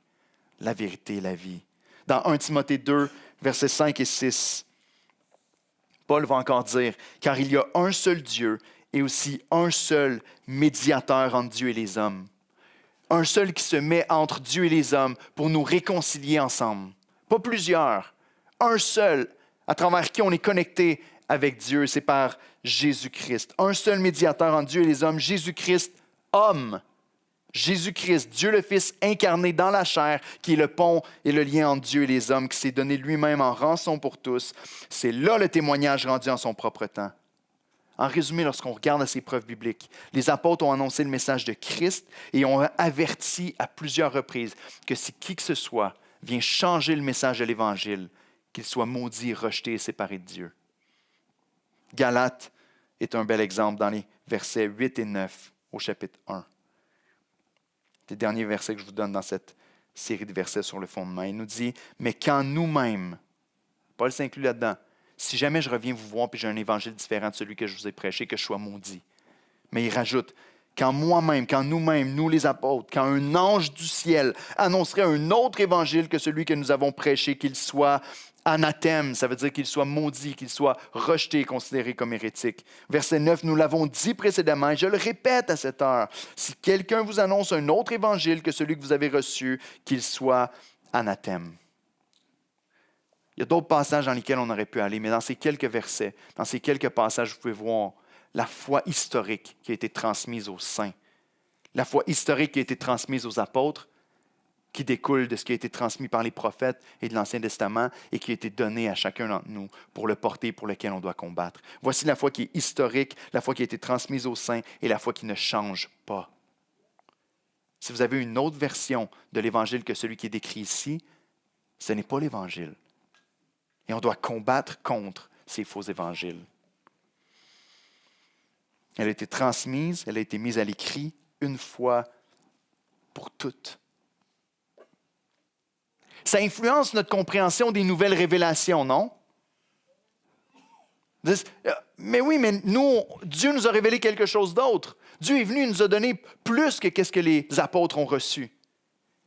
Speaker 1: la vérité et la vie. Dans 1 Timothée 2, versets 5 et 6, Paul va encore dire « Car il y a un seul Dieu et aussi un seul médiateur entre Dieu et les hommes. Un seul qui se met entre Dieu et les hommes pour nous réconcilier ensemble. Pas plusieurs, un seul à travers qui on est connecté avec Dieu, c'est par Jésus-Christ. Un seul médiateur entre Dieu et les hommes, Jésus-Christ, homme. Jésus-Christ, Dieu le Fils incarné dans la chair, qui est le pont et le lien entre Dieu et les hommes, qui s'est donné lui-même en rançon pour tous. C'est là le témoignage rendu en son propre temps. En résumé, lorsqu'on regarde ces preuves bibliques, les apôtres ont annoncé le message de Christ et ont averti à plusieurs reprises que si qui que ce soit vient changer le message de l'Évangile, qu'il soit maudit, rejeté et séparé de Dieu. Galates est un bel exemple dans les versets 8 et 9 au chapitre 1. Les derniers versets que je vous donne dans cette série de versets sur le fondement. Il nous dit, mais quand nous-mêmes, Paul s'inclut là-dedans, si jamais je reviens vous voir et j'ai un évangile différent de celui que je vous ai prêché, que je sois maudit. Mais il rajoute, quand moi-même, quand nous-mêmes, nous les apôtres, quand un ange du ciel annoncerait un autre évangile que celui que nous avons prêché, qu'il soit anathème, ça veut dire qu'il soit maudit, qu'il soit rejeté et considéré comme hérétique. Verset 9, nous l'avons dit précédemment, et je le répète à cette heure, si quelqu'un vous annonce un autre évangile que celui que vous avez reçu, qu'il soit anathème. Il y a d'autres passages dans lesquels on aurait pu aller, mais dans ces quelques versets, dans ces quelques passages, vous pouvez voir la foi historique qui a été transmise aux saints, la foi historique qui a été transmise aux apôtres, qui découle de ce qui a été transmis par les prophètes et de l'Ancien Testament et qui a été donné à chacun d'entre nous pour le porter et pour lequel on doit combattre. Voici la foi qui est historique, la foi qui a été transmise aux saints et la foi qui ne change pas. Si vous avez une autre version de l'Évangile que celui qui est décrit ici, ce n'est pas l'Évangile. Et on doit combattre contre ces faux évangiles. Elle a été transmise, elle a été mise à l'écrit une fois pour toutes. Ça influence notre compréhension des nouvelles révélations, non? Mais oui, mais nous, Dieu nous a révélé quelque chose d'autre. Dieu est venu et nous a donné plus que qu'est-ce que les apôtres ont reçu.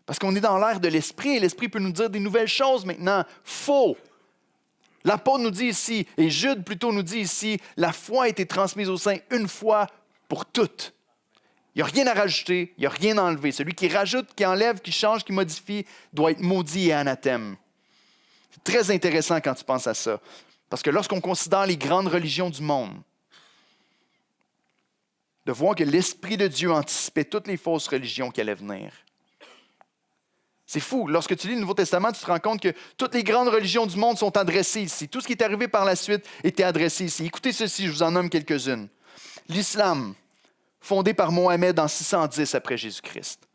Speaker 1: Parce qu'on est dans l'ère de l'Esprit et l'Esprit peut nous dire des nouvelles choses maintenant. Faux! L'apôtre nous dit ici, et Jude plutôt nous dit ici, la foi a été transmise aux saints une fois pour toutes. Il n'y a rien à rajouter, il n'y a rien à enlever. Celui qui rajoute, qui enlève, qui change, qui modifie, doit être maudit et anathème. C'est très intéressant quand tu penses à ça. Parce que lorsqu'on considère les grandes religions du monde, de voir que l'Esprit de Dieu anticipait toutes les fausses religions qui allaient venir. C'est fou. Lorsque tu lis le Nouveau Testament, tu te rends compte que toutes les grandes religions du monde sont adressées ici. Tout ce qui est arrivé par la suite était adressé ici. Écoutez ceci, je vous en nomme quelques-unes. L'islam, fondé par Mohammed en 610 après Jésus-Christ.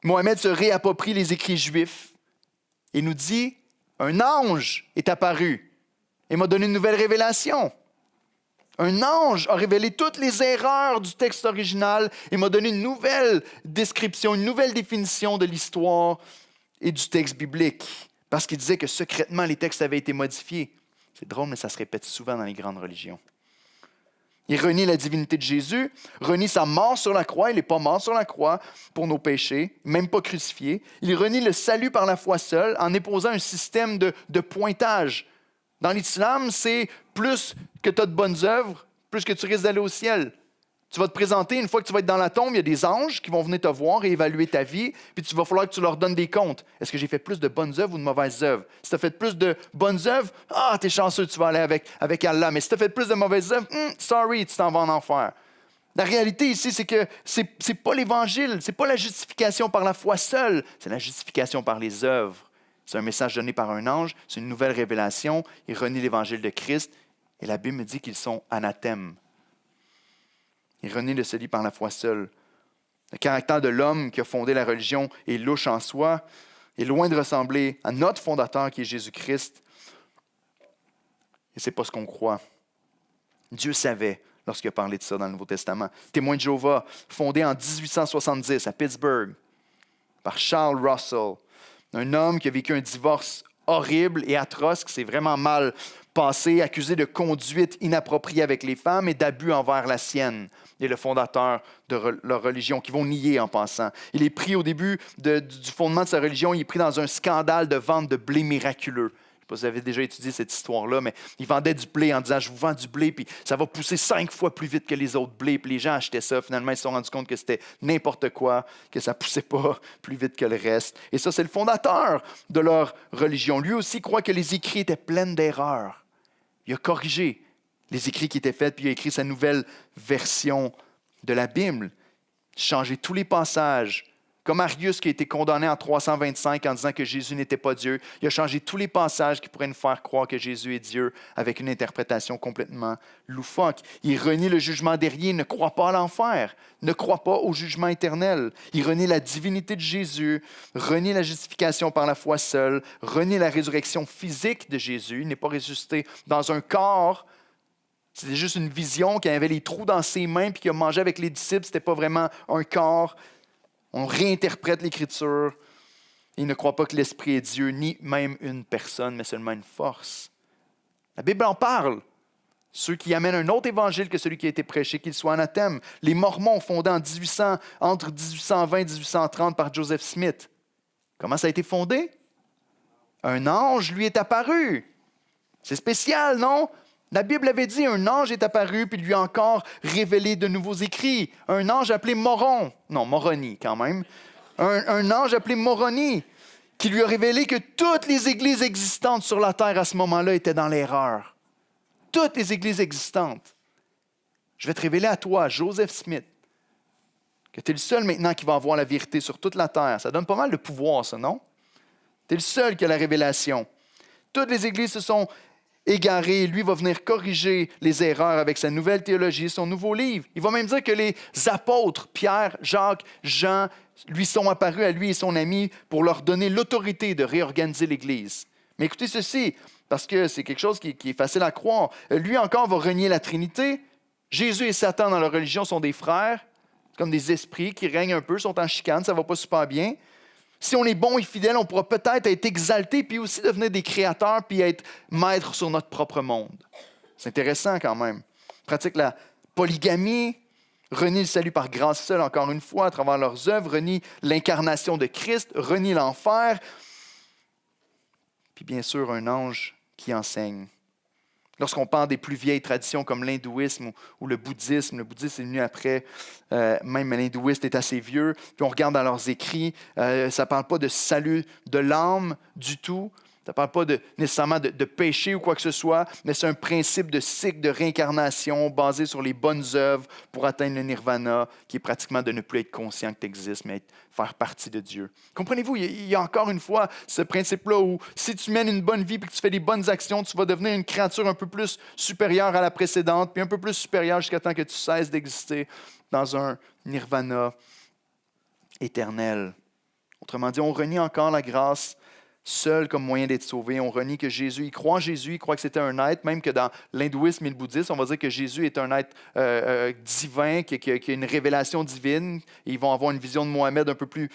Speaker 1: Mohammed se réapproprie les écrits juifs et nous dit, un ange est apparu et m'a donné une nouvelle révélation. Un ange a révélé toutes les erreurs du texte original et m'a donné une nouvelle description, une nouvelle définition de l'histoire et du texte biblique. Parce qu'il disait que secrètement, les textes avaient été modifiés. C'est drôle, mais ça se répète souvent dans les grandes religions. Il renie la divinité de Jésus, renie sa mort sur la croix. Il n'est pas mort sur la croix pour nos péchés, même pas crucifié. Il renie le salut par la foi seule en imposant un système de pointage. Dans l'islam, c'est plus que tu as de bonnes œuvres, plus que tu risques d'aller au ciel. Tu vas te présenter, une fois que tu vas être dans la tombe, il y a des anges qui vont venir te voir et évaluer ta vie, puis il va falloir que tu leur donnes des comptes. Est-ce que j'ai fait plus de bonnes œuvres ou de mauvaises œuvres? Si tu as fait plus de bonnes œuvres, t'es chanceux, tu vas aller avec Allah. Mais si tu as fait plus de mauvaises œuvres, sorry, tu t'en vas en enfer. La réalité ici, c'est que c'est pas l'Évangile, c'est pas la justification par la foi seule, c'est la justification par les œuvres. C'est un message donné par un ange, c'est une nouvelle révélation. Il renie l'Évangile de Christ et la Bible me dit qu'ils sont anathèmes. Il renie le salut par la foi seule. Le caractère de l'homme qui a fondé la religion est louche en soi, est loin de ressembler à notre fondateur qui est Jésus-Christ. Et ce n'est pas ce qu'on croit. Dieu savait lorsqu'il a parlé de ça dans le Nouveau Testament. Témoin de Jéhovah, fondé en 1870 à Pittsburgh par Charles Russell. Un homme qui a vécu un divorce horrible et atroce, qui s'est vraiment mal passé, accusé de conduite inappropriée avec les femmes et d'abus envers la sienne. Il est le fondateur de leur religion, qui vont nier en passant. Il est pris au début du fondement de sa religion, il est pris dans un scandale de vente de blé miraculeux. Je ne sais pas si vous avez déjà étudié cette histoire-là, mais il vendait du blé en disant « Je vous vends du blé, puis ça va pousser 5 fois plus vite que les autres blés. » Puis les gens achetaient ça. Finalement, ils se sont rendus compte que c'était n'importe quoi, que ça ne poussait pas plus vite que le reste. Et ça, c'est le fondateur de leur religion. Lui aussi croit que les écrits étaient pleins d'erreurs. Il a corrigé les écrits qui étaient faits, puis il a écrit sa nouvelle version de la Bible. Changé tous les passages. Comme Arius qui a été condamné en 325 en disant que Jésus n'était pas Dieu, il a changé tous les passages qui pourraient nous faire croire que Jésus est Dieu avec une interprétation complètement loufoque. Il renie le jugement dernier, ne croit pas à l'enfer, ne croit pas au jugement éternel. Il renie la divinité de Jésus, renie la justification par la foi seule, renie la résurrection physique de Jésus. Il n'est pas ressuscité dans un corps. C'était juste une vision qui avait les trous dans ses mains puis qui a mangé avec les disciples. Ce n'était pas vraiment un corps. On réinterprète l'Écriture. Il ne croit pas que l'Esprit est Dieu, ni même une personne, mais seulement une force. La Bible en parle. Ceux qui amènent un autre évangile que celui qui a été prêché, qu'il soit anathème. Les Mormons fondés entre 1820 et 1830 par Joseph Smith. Comment ça a été fondé? Un ange lui est apparu. C'est spécial, non? La Bible avait dit un ange est apparu puis lui a encore révélé de nouveaux écrits. Un ange appelé Moroni quand même. Un ange appelé Moroni qui lui a révélé que toutes les églises existantes sur la terre à ce moment-là étaient dans l'erreur. Toutes les églises existantes. Je vais te révéler à toi, Joseph Smith, que tu es le seul maintenant qui va avoir la vérité sur toute la terre. Ça donne pas mal de pouvoir, ça, non? Tu es le seul qui a la révélation. Toutes les églises se sont égaré, lui va venir corriger les erreurs avec sa nouvelle théologie, son nouveau livre. Il va même dire que les apôtres, Pierre, Jacques, Jean, lui sont apparus à lui et son ami pour leur donner l'autorité de réorganiser l'Église. Mais écoutez ceci, parce que c'est quelque chose qui est facile à croire. Lui encore va renier la Trinité. Jésus et Satan dans leur religion sont des frères. C'est comme des esprits qui règnent un peu, sont en chicane, ça ne va pas super bien. Si on est bon et fidèle, on pourra peut-être être exalté, puis aussi devenir des créateurs, puis être maîtres sur notre propre monde. C'est intéressant quand même. On pratique la polygamie, renie le salut par grâce seule, encore une fois, à travers leurs œuvres, renie l'incarnation de Christ, renie l'enfer, puis bien sûr un ange qui enseigne. Lorsqu'on parle des plus vieilles traditions comme l'hindouisme ou le bouddhisme est venu après, même l'hindouiste est assez vieux, puis on regarde dans leurs écrits, ça ne parle pas de salut de l'âme du tout, ça ne parle pas nécessairement de péché ou quoi que ce soit, mais c'est un principe de cycle de réincarnation basé sur les bonnes œuvres pour atteindre le nirvana, qui est pratiquement de ne plus être conscient que tu existes, mais faire partie de Dieu. Comprenez-vous, il y a encore une fois ce principe-là où si tu mènes une bonne vie et que tu fais des bonnes actions, tu vas devenir une créature un peu plus supérieure à la précédente, puis un peu plus supérieure jusqu'à temps que tu cesses d'exister dans un nirvana éternel. Autrement dit, on renie encore la grâce seul comme moyen d'être sauvé. On renie que Jésus, il croit en Jésus, il croit que c'était un être, même que dans l'hindouisme et le bouddhisme, on va dire que Jésus est un être divin, qui a une révélation divine. Et ils vont avoir une vision de Mohamed un peu plus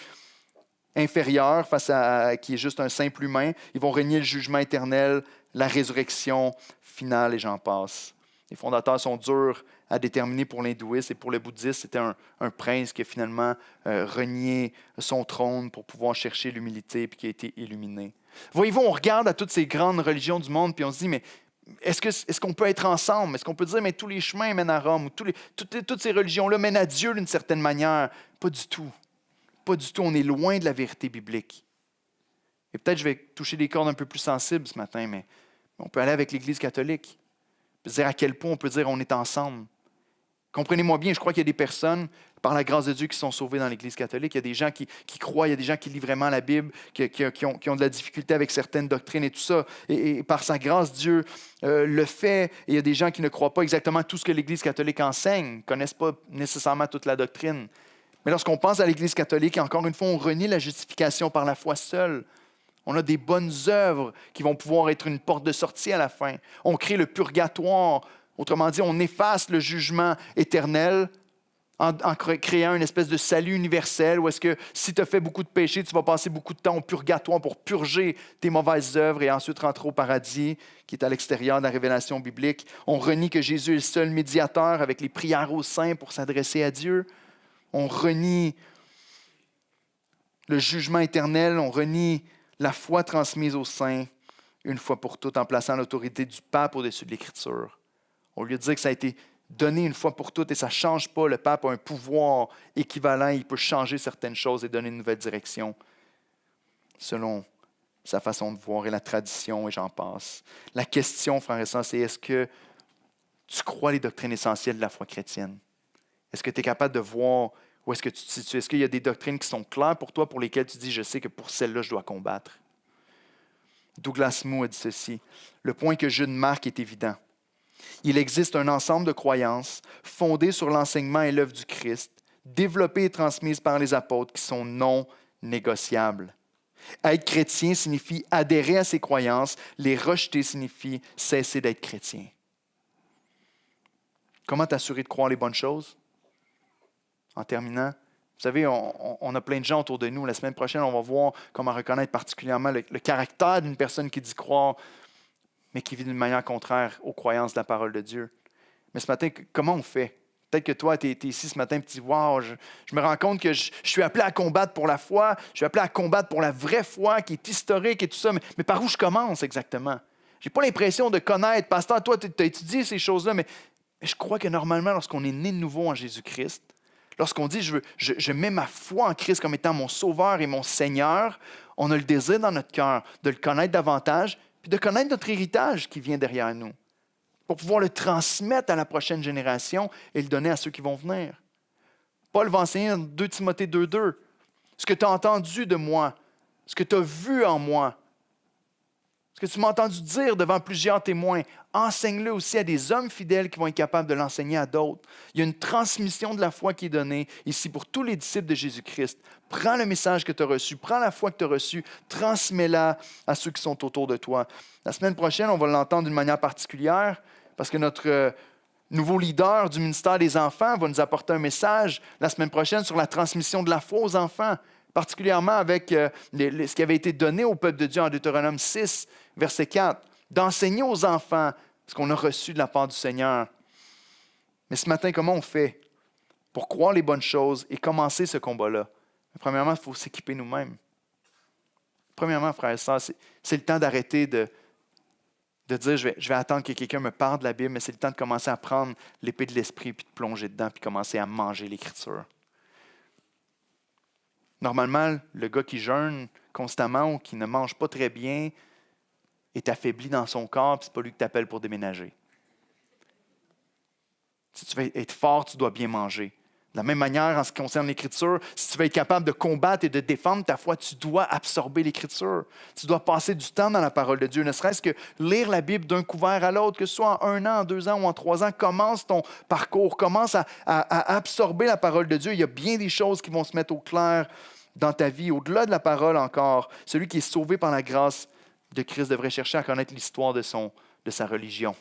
Speaker 1: inférieure qui est juste un simple humain. Ils vont renier le jugement éternel, la résurrection finale et j'en passe. Les fondateurs sont durs à déterminer pour l'hindouisme et pour le bouddhisme, c'était un prince qui a finalement renié son trône pour pouvoir chercher l'humilité et qui a été illuminé. Voyez-vous, on regarde à toutes ces grandes religions du monde puis on se dit, mais est-ce qu'on peut être ensemble? Est-ce qu'on peut dire, mais tous les chemins mènent à Rome ou toutes ces religions-là mènent à Dieu d'une certaine manière? Pas du tout. Pas du tout. On est loin de la vérité biblique. Et peut-être je vais toucher des cordes un peu plus sensibles ce matin, mais on peut aller avec l'Église catholique. On peut dire à quel point on peut dire on est ensemble. Comprenez-moi bien, je crois qu'il y a des personnes, par la grâce de Dieu, qui sont sauvées dans l'Église catholique. Il y a des gens qui croient, il y a des gens qui lisent vraiment la Bible, qui ont de la difficulté avec certaines doctrines et tout ça. Et par sa grâce, Dieu le fait. Et il y a des gens qui ne croient pas exactement tout ce que l'Église catholique enseigne, ne connaissent pas nécessairement toute la doctrine. Mais lorsqu'on pense à l'Église catholique, encore une fois, on renie la justification par la foi seule. On a des bonnes œuvres qui vont pouvoir être une porte de sortie à la fin. On crée le purgatoire. Autrement dit, on efface le jugement éternel en créant une espèce de salut universel où est-ce que si tu as fait beaucoup de péchés, tu vas passer beaucoup de temps au purgatoire pour purger tes mauvaises œuvres et ensuite rentrer au paradis qui est à l'extérieur de la révélation biblique. On renie que Jésus est le seul médiateur avec les prières aux saints pour s'adresser à Dieu. On renie le jugement éternel, on renie la foi transmise aux saints une fois pour toutes en plaçant l'autorité du pape au-dessus de l'Écriture. Au lieu de dire que ça a été donné une fois pour toutes et ça ne change pas, le pape a un pouvoir équivalent, il peut changer certaines choses et donner une nouvelle direction selon sa façon de voir et la tradition et j'en passe. La question, frères et sœurs, c'est est-ce que tu crois les doctrines essentielles de la foi chrétienne? Est-ce que tu es capable de voir où est-ce que tu te situes? Est-ce qu'il y a des doctrines qui sont claires pour toi, pour lesquelles tu dis, je sais que pour celle-là, je dois combattre? Douglas Moo a dit ceci, le point que Jude marque est évident. Il existe un ensemble de croyances fondées sur l'enseignement et l'œuvre du Christ, développées et transmises par les apôtres qui sont non négociables. Être chrétien signifie adhérer à ces croyances, les rejeter signifie cesser d'être chrétien. Comment t'assurer de croire les bonnes choses? En terminant, vous savez, on a plein de gens autour de nous. La semaine prochaine, on va voir comment reconnaître particulièrement le caractère d'une personne qui dit croire, mais qui vit d'une manière contraire aux croyances de la parole de Dieu. Mais ce matin, comment on fait? Peut-être que toi, tu es ici ce matin et tu dis, wow, je me rends compte que je suis appelé à combattre pour la foi, je suis appelé à combattre pour la vraie foi qui est historique et tout ça, mais par où je commence exactement? Je n'ai pas l'impression de connaître. Pasteur, toi, tu as étudié ces choses-là, mais je crois que normalement, lorsqu'on est né de nouveau en Jésus-Christ, lorsqu'on dit je mets ma foi en Christ comme étant mon sauveur et mon Seigneur, on a le désir dans notre cœur de le connaître davantage, puis de connaître notre héritage qui vient derrière nous, pour pouvoir le transmettre à la prochaine génération et le donner à ceux qui vont venir. Paul va enseigner dans 2 Timothée 2,2, ce que tu as entendu de moi, ce que tu as vu en moi, ce que tu m'as entendu dire devant plusieurs témoins, enseigne-le aussi à des hommes fidèles qui vont être capables de l'enseigner à d'autres. Il y a une transmission de la foi qui est donnée ici pour tous les disciples de Jésus-Christ. Prends le message que tu as reçu, prends la foi que tu as reçue, transmets-la à ceux qui sont autour de toi. La semaine prochaine, on va l'entendre d'une manière particulière parce que nouveau leader du ministère des enfants, va nous apporter un message la semaine prochaine sur la transmission de la foi aux enfants, particulièrement avec ce qui avait été donné au peuple de Dieu en Deutéronome 6, verset 4, d'enseigner aux enfants ce qu'on a reçu de la part du Seigneur. Mais ce matin, comment on fait pour croire les bonnes choses et commencer ce combat-là? Premièrement, il faut s'équiper nous-mêmes. Premièrement, frères et sœurs, c'est le temps d'arrêter de dire je vais attendre que quelqu'un me parle de la Bible, mais c'est le temps de commencer à prendre l'épée de l'Esprit, puis de plonger dedans, puis commencer à manger l'Écriture. Normalement, le gars qui jeûne constamment ou qui ne mange pas très bien est affaibli dans son corps, puis ce n'est pas lui que tu appelles pour déménager. Si tu veux être fort, tu dois bien manger. De la même manière, en ce qui concerne l'Écriture, si tu veux être capable de combattre et de défendre ta foi, tu dois absorber l'Écriture. Tu dois passer du temps dans la parole de Dieu, ne serait-ce que lire la Bible d'un couvert à l'autre, que ce soit en 1 an, en 2 ans ou en 3 ans. Commence ton parcours, commence à absorber la parole de Dieu. Il y a bien des choses qui vont se mettre au clair dans ta vie. Au-delà de la parole encore, celui qui est sauvé par la grâce de Christ devrait chercher à connaître l'histoire de sa religion,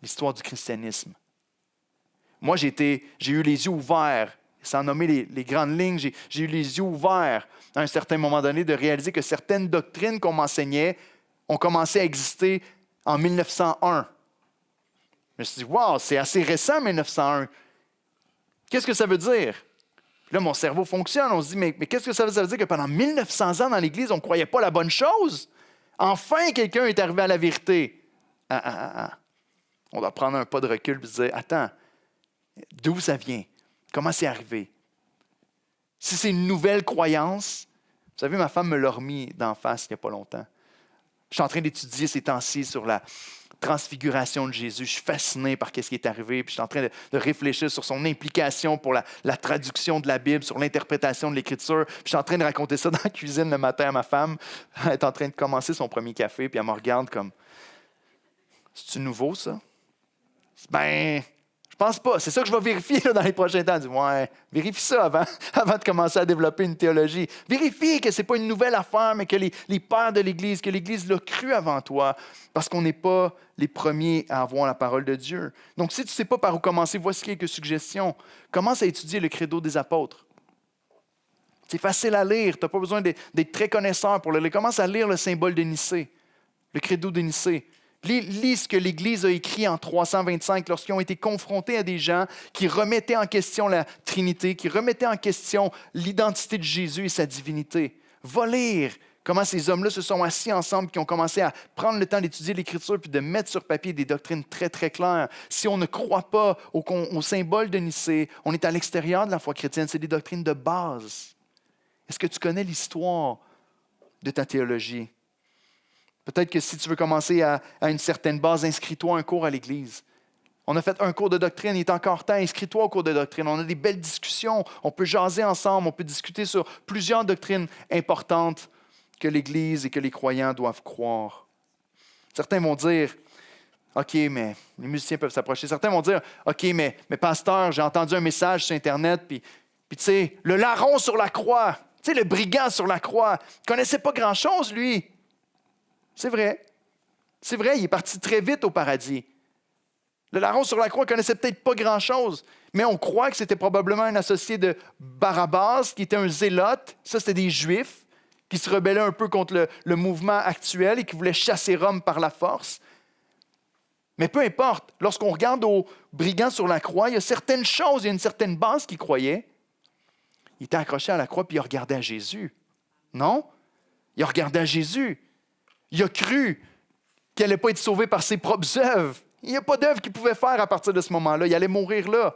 Speaker 1: l'histoire du christianisme. Moi, j'ai eu les yeux ouverts, sans nommer les grandes lignes, j'ai eu les yeux ouverts à un certain moment donné de réaliser que certaines doctrines qu'on m'enseignait ont commencé à exister en 1901. Je me suis dit, wow, c'est assez récent, 1901. Qu'est-ce que ça veut dire? Puis là, mon cerveau fonctionne. On se dit, mais qu'est-ce que ça veut dire? Ça veut dire que pendant 1900 ans dans l'Église, on ne croyait pas la bonne chose? Enfin, quelqu'un est arrivé à la vérité. On doit prendre un pas de recul et se dire, attends, d'où ça vient? Comment c'est arrivé? Si c'est une nouvelle croyance, vous savez, ma femme me l'a remis d'en face il n'y a pas longtemps. Je suis en train d'étudier ces temps-ci sur la transfiguration de Jésus. Je suis fasciné par ce qui est arrivé. Puis je suis en train de réfléchir sur son implication pour la traduction de la Bible, sur l'interprétation de l'Écriture. Puis je suis en train de raconter ça dans la cuisine le matin à ma femme. Elle est en train de commencer son premier café, puis elle me regarde comme « C'est-tu nouveau, ça? » Ben, je pense pas. C'est ça que je vais vérifier là, dans les prochains temps. Je dis, ouais, vérifie ça avant de commencer à développer une théologie. Vérifie que ce n'est pas une nouvelle affaire, mais que les pères de l'Église, que l'Église l'a cru avant toi, parce qu'on n'est pas les premiers à avoir la parole de Dieu. Donc, si tu ne sais pas par où commencer, voici quelques suggestions. Commence à étudier le credo des apôtres. C'est facile à lire. Tu n'as pas besoin d'être très connaisseur pour le lire. Commence à lire le symbole de Nicée, le credo de Nicée. Lis ce que l'Église a écrit en 325 lorsqu'ils ont été confrontés à des gens qui remettaient en question la Trinité, qui remettaient en question l'identité de Jésus et sa divinité. Va lire comment ces hommes-là se sont assis ensemble, qui ont commencé à prendre le temps d'étudier l'Écriture puis de mettre sur papier des doctrines très, très claires. Si on ne croit pas au symbole de Nicée, on est à l'extérieur de la foi chrétienne. C'est des doctrines de base. Est-ce que tu connais l'histoire de ta théologie? Peut-être que si tu veux commencer à une certaine base, inscris-toi à un cours à l'Église. On a fait un cours de doctrine, il est encore temps, inscris-toi au cours de doctrine. On a des belles discussions, on peut jaser ensemble, on peut discuter sur plusieurs doctrines importantes que l'Église et que les croyants doivent croire. Certains vont dire, OK, mais les musiciens peuvent s'approcher. Certains vont dire, OK, mais pasteur, j'ai entendu un message sur Internet, puis tu sais, le larron sur la croix, tu sais, le brigand sur la croix, il ne connaissait pas grand-chose, lui. C'est vrai. C'est vrai, il est parti très vite au paradis. Le larron sur la croix ne connaissait peut-être pas grand-chose, mais on croit que c'était probablement un associé de Barabbas, qui était un zélote. Ça, c'était des Juifs qui se rebellaient un peu contre le mouvement actuel et qui voulaient chasser Rome par la force. Mais peu importe, lorsqu'on regarde aux brigands sur la croix, il y a certaines choses, il y a une certaine base qu'ils croyaient. Il était accroché à la croix puis il regardait à Jésus. Non? Il regardait à Jésus. Il a cru qu'il n'allait pas être sauvé par ses propres œuvres. Il n'y a pas d'œuvre qu'il pouvait faire à partir de ce moment-là. Il allait mourir là.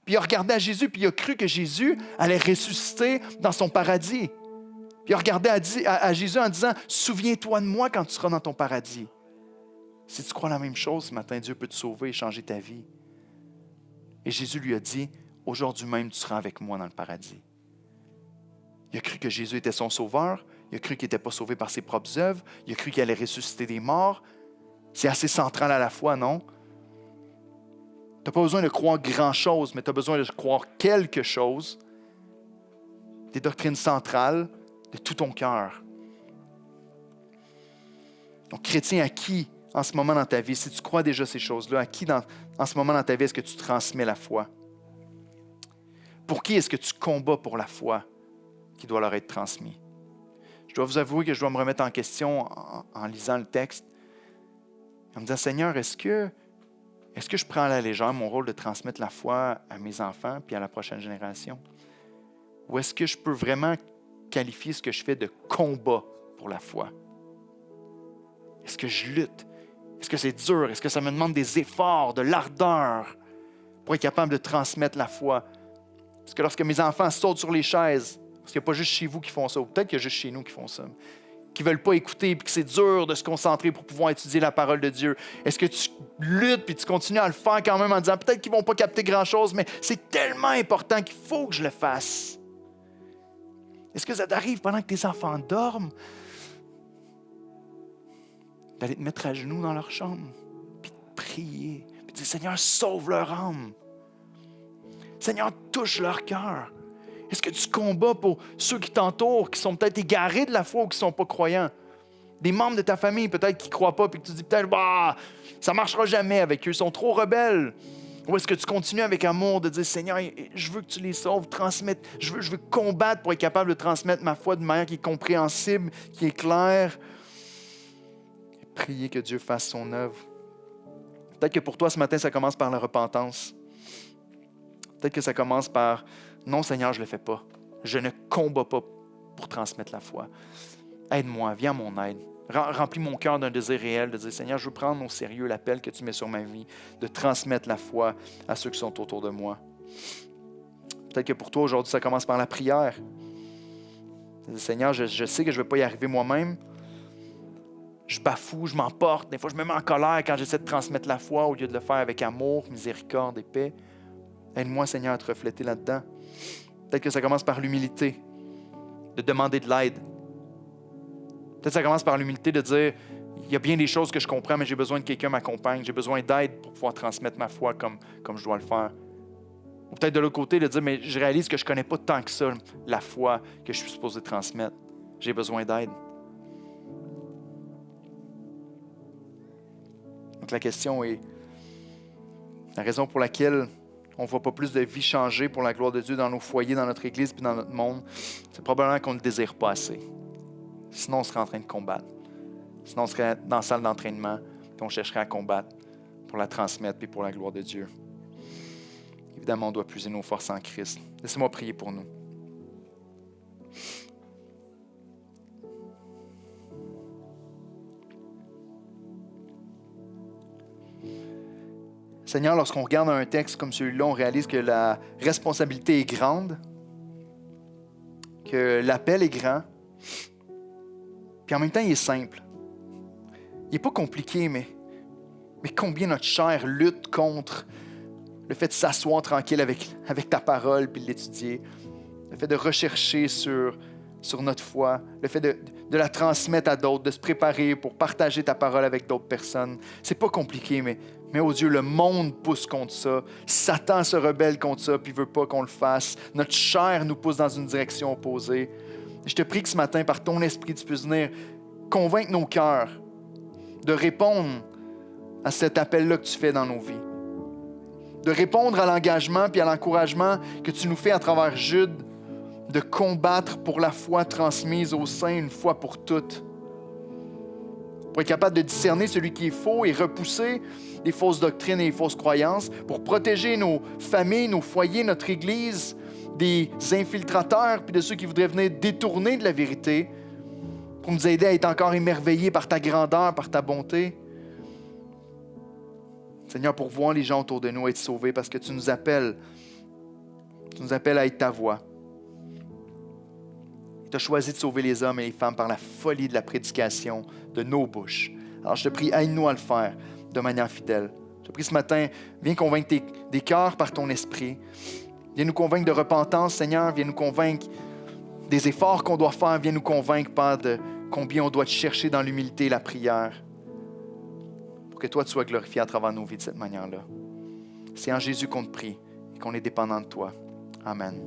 Speaker 1: Puis il a regardé à Jésus, puis il a cru que Jésus allait ressusciter dans son paradis. Puis il a regardé à Jésus en disant, « Souviens-toi de moi quand tu seras dans ton paradis. » Si tu crois la même chose ce matin, Dieu peut te sauver et changer ta vie. Et Jésus lui a dit, « Aujourd'hui même, tu seras avec moi dans le paradis. » Il a cru que Jésus était son sauveur. Il a cru qu'il n'était pas sauvé par ses propres œuvres. Il a cru qu'il allait ressusciter des morts. C'est assez central à la foi, non? Tu n'as pas besoin de croire grand-chose, mais tu as besoin de croire quelque chose. Des doctrines centrales de tout ton cœur. Donc, chrétien acquis, en ce moment dans ta vie, si tu crois déjà ces choses-là, à qui en ce moment dans ta vie est-ce que tu transmets la foi? Pour qui est-ce que tu combats pour la foi qui doit leur être transmise? Je dois vous avouer que je dois me remettre en question en lisant le texte, en me disant, Seigneur, est-ce que je prends à la légère mon rôle de transmettre la foi à mes enfants puis à la prochaine génération? Ou est-ce que je peux vraiment qualifier ce que je fais de combat pour la foi? Est-ce que je lutte? Est-ce que c'est dur? Est-ce que ça me demande des efforts, de l'ardeur pour être capable de transmettre la foi? Parce que lorsque mes enfants sautent sur les chaises, parce qu'il n'y a pas juste chez vous qui font ça, ou peut-être qu'il y a juste chez nous qui font ça, qui ne veulent pas écouter et que c'est dur de se concentrer pour pouvoir étudier la parole de Dieu. Est-ce que tu luttes puis tu continues à le faire quand même en disant peut-être qu'ils ne vont pas capter grand-chose, mais c'est tellement important qu'il faut que je le fasse? Est-ce que ça t'arrive pendant que tes enfants dorment d'aller te mettre à genoux dans leur chambre puis de prier puis de dire Seigneur, sauve leur âme. Seigneur, touche leur cœur. Est-ce que tu combats pour ceux qui t'entourent, qui sont peut-être égarés de la foi ou qui ne sont pas croyants? Des membres de ta famille peut-être qui ne croient pas et que tu dis peut-être ça ne marchera jamais avec eux, ils sont trop rebelles. Ou est-ce que tu continues avec amour de dire Seigneur, je veux que tu les sauves, transmette, je veux combattre pour être capable de transmettre ma foi d'une manière qui est compréhensible, qui est claire. Et prier que Dieu fasse son œuvre. Peut-être que pour toi ce matin, ça commence par la repentance. Peut-être que ça commence par non, Seigneur, je ne le fais pas. Je ne combats pas pour transmettre la foi. Aide-moi, viens à mon aide. Remplis mon cœur d'un désir réel de dire Seigneur, je veux prendre au sérieux l'appel que tu mets sur ma vie, de transmettre la foi à ceux qui sont autour de moi. Peut-être que pour toi, aujourd'hui, ça commence par la prière. Seigneur, je sais que je ne vais pas y arriver moi-même. Je bafoue, je m'emporte. Des fois, je me mets en colère quand j'essaie de transmettre la foi au lieu de le faire avec amour, miséricorde et paix. Aide-moi, Seigneur, à te refléter là-dedans. Peut-être que ça commence par l'humilité, de demander de l'aide. Peut-être que ça commence par l'humilité de dire il y a bien des choses que je comprends, mais j'ai besoin que quelqu'un m'accompagne. J'ai besoin d'aide pour pouvoir transmettre ma foi comme je dois le faire. Ou peut-être de l'autre côté, de dire mais je réalise que je ne connais pas tant que ça la foi que je suis supposé transmettre. J'ai besoin d'aide. Donc la question est la raison pour laquelle on ne voit pas plus de vie changer pour la gloire de Dieu dans nos foyers, dans notre Église et dans notre monde, c'est probablement qu'on ne le désire pas assez. Sinon, on serait en train de combattre. Sinon, on serait dans la salle d'entraînement et on chercherait à combattre pour la transmettre et pour la gloire de Dieu. Évidemment, on doit puiser nos forces en Christ. Laissez-moi prier pour nous. Seigneur, lorsqu'on regarde un texte comme celui-là, on réalise que la responsabilité est grande, que l'appel est grand, puis en même temps, il est simple. Il n'est pas compliqué, mais combien notre chair lutte contre le fait de s'asseoir tranquille avec ta parole puis de l'étudier, le fait de rechercher sur notre foi, le fait de la transmettre à d'autres, de se préparer pour partager ta parole avec d'autres personnes. C'est pas compliqué, mais oh Dieu, le monde pousse contre ça. Satan se rebelle contre ça puis ne veut pas qu'on le fasse. Notre chair nous pousse dans une direction opposée. Je te prie que ce matin, par ton esprit, tu puisses venir convaincre nos cœurs de répondre à cet appel-là que tu fais dans nos vies. De répondre à l'engagement puis à l'encouragement que tu nous fais à travers Jude, de combattre pour la foi transmise au sein une fois pour toutes. Pour être capable de discerner celui qui est faux et repousser les fausses doctrines et les fausses croyances, pour protéger nos familles, nos foyers, notre Église, des infiltrateurs puis de ceux qui voudraient venir détourner de la vérité, pour nous aider à être encore émerveillés par ta grandeur, par ta bonté. Seigneur, pour voir les gens autour de nous être sauvés, parce que tu nous appelles à être ta voix. Tu as choisi de sauver les hommes et les femmes par la folie de la prédication de nos bouches. Alors je te prie, aide-nous à le faire de manière fidèle. Je te prie ce matin, viens convaincre des cœurs par ton esprit. Viens nous convaincre de repentance, Seigneur. Viens nous convaincre des efforts qu'on doit faire. Viens nous convaincre, Père, de combien on doit te chercher dans l'humilité et la prière pour que toi, tu sois glorifié à travers nos vies de cette manière-là. C'est en Jésus qu'on te prie et qu'on est dépendant de toi. Amen.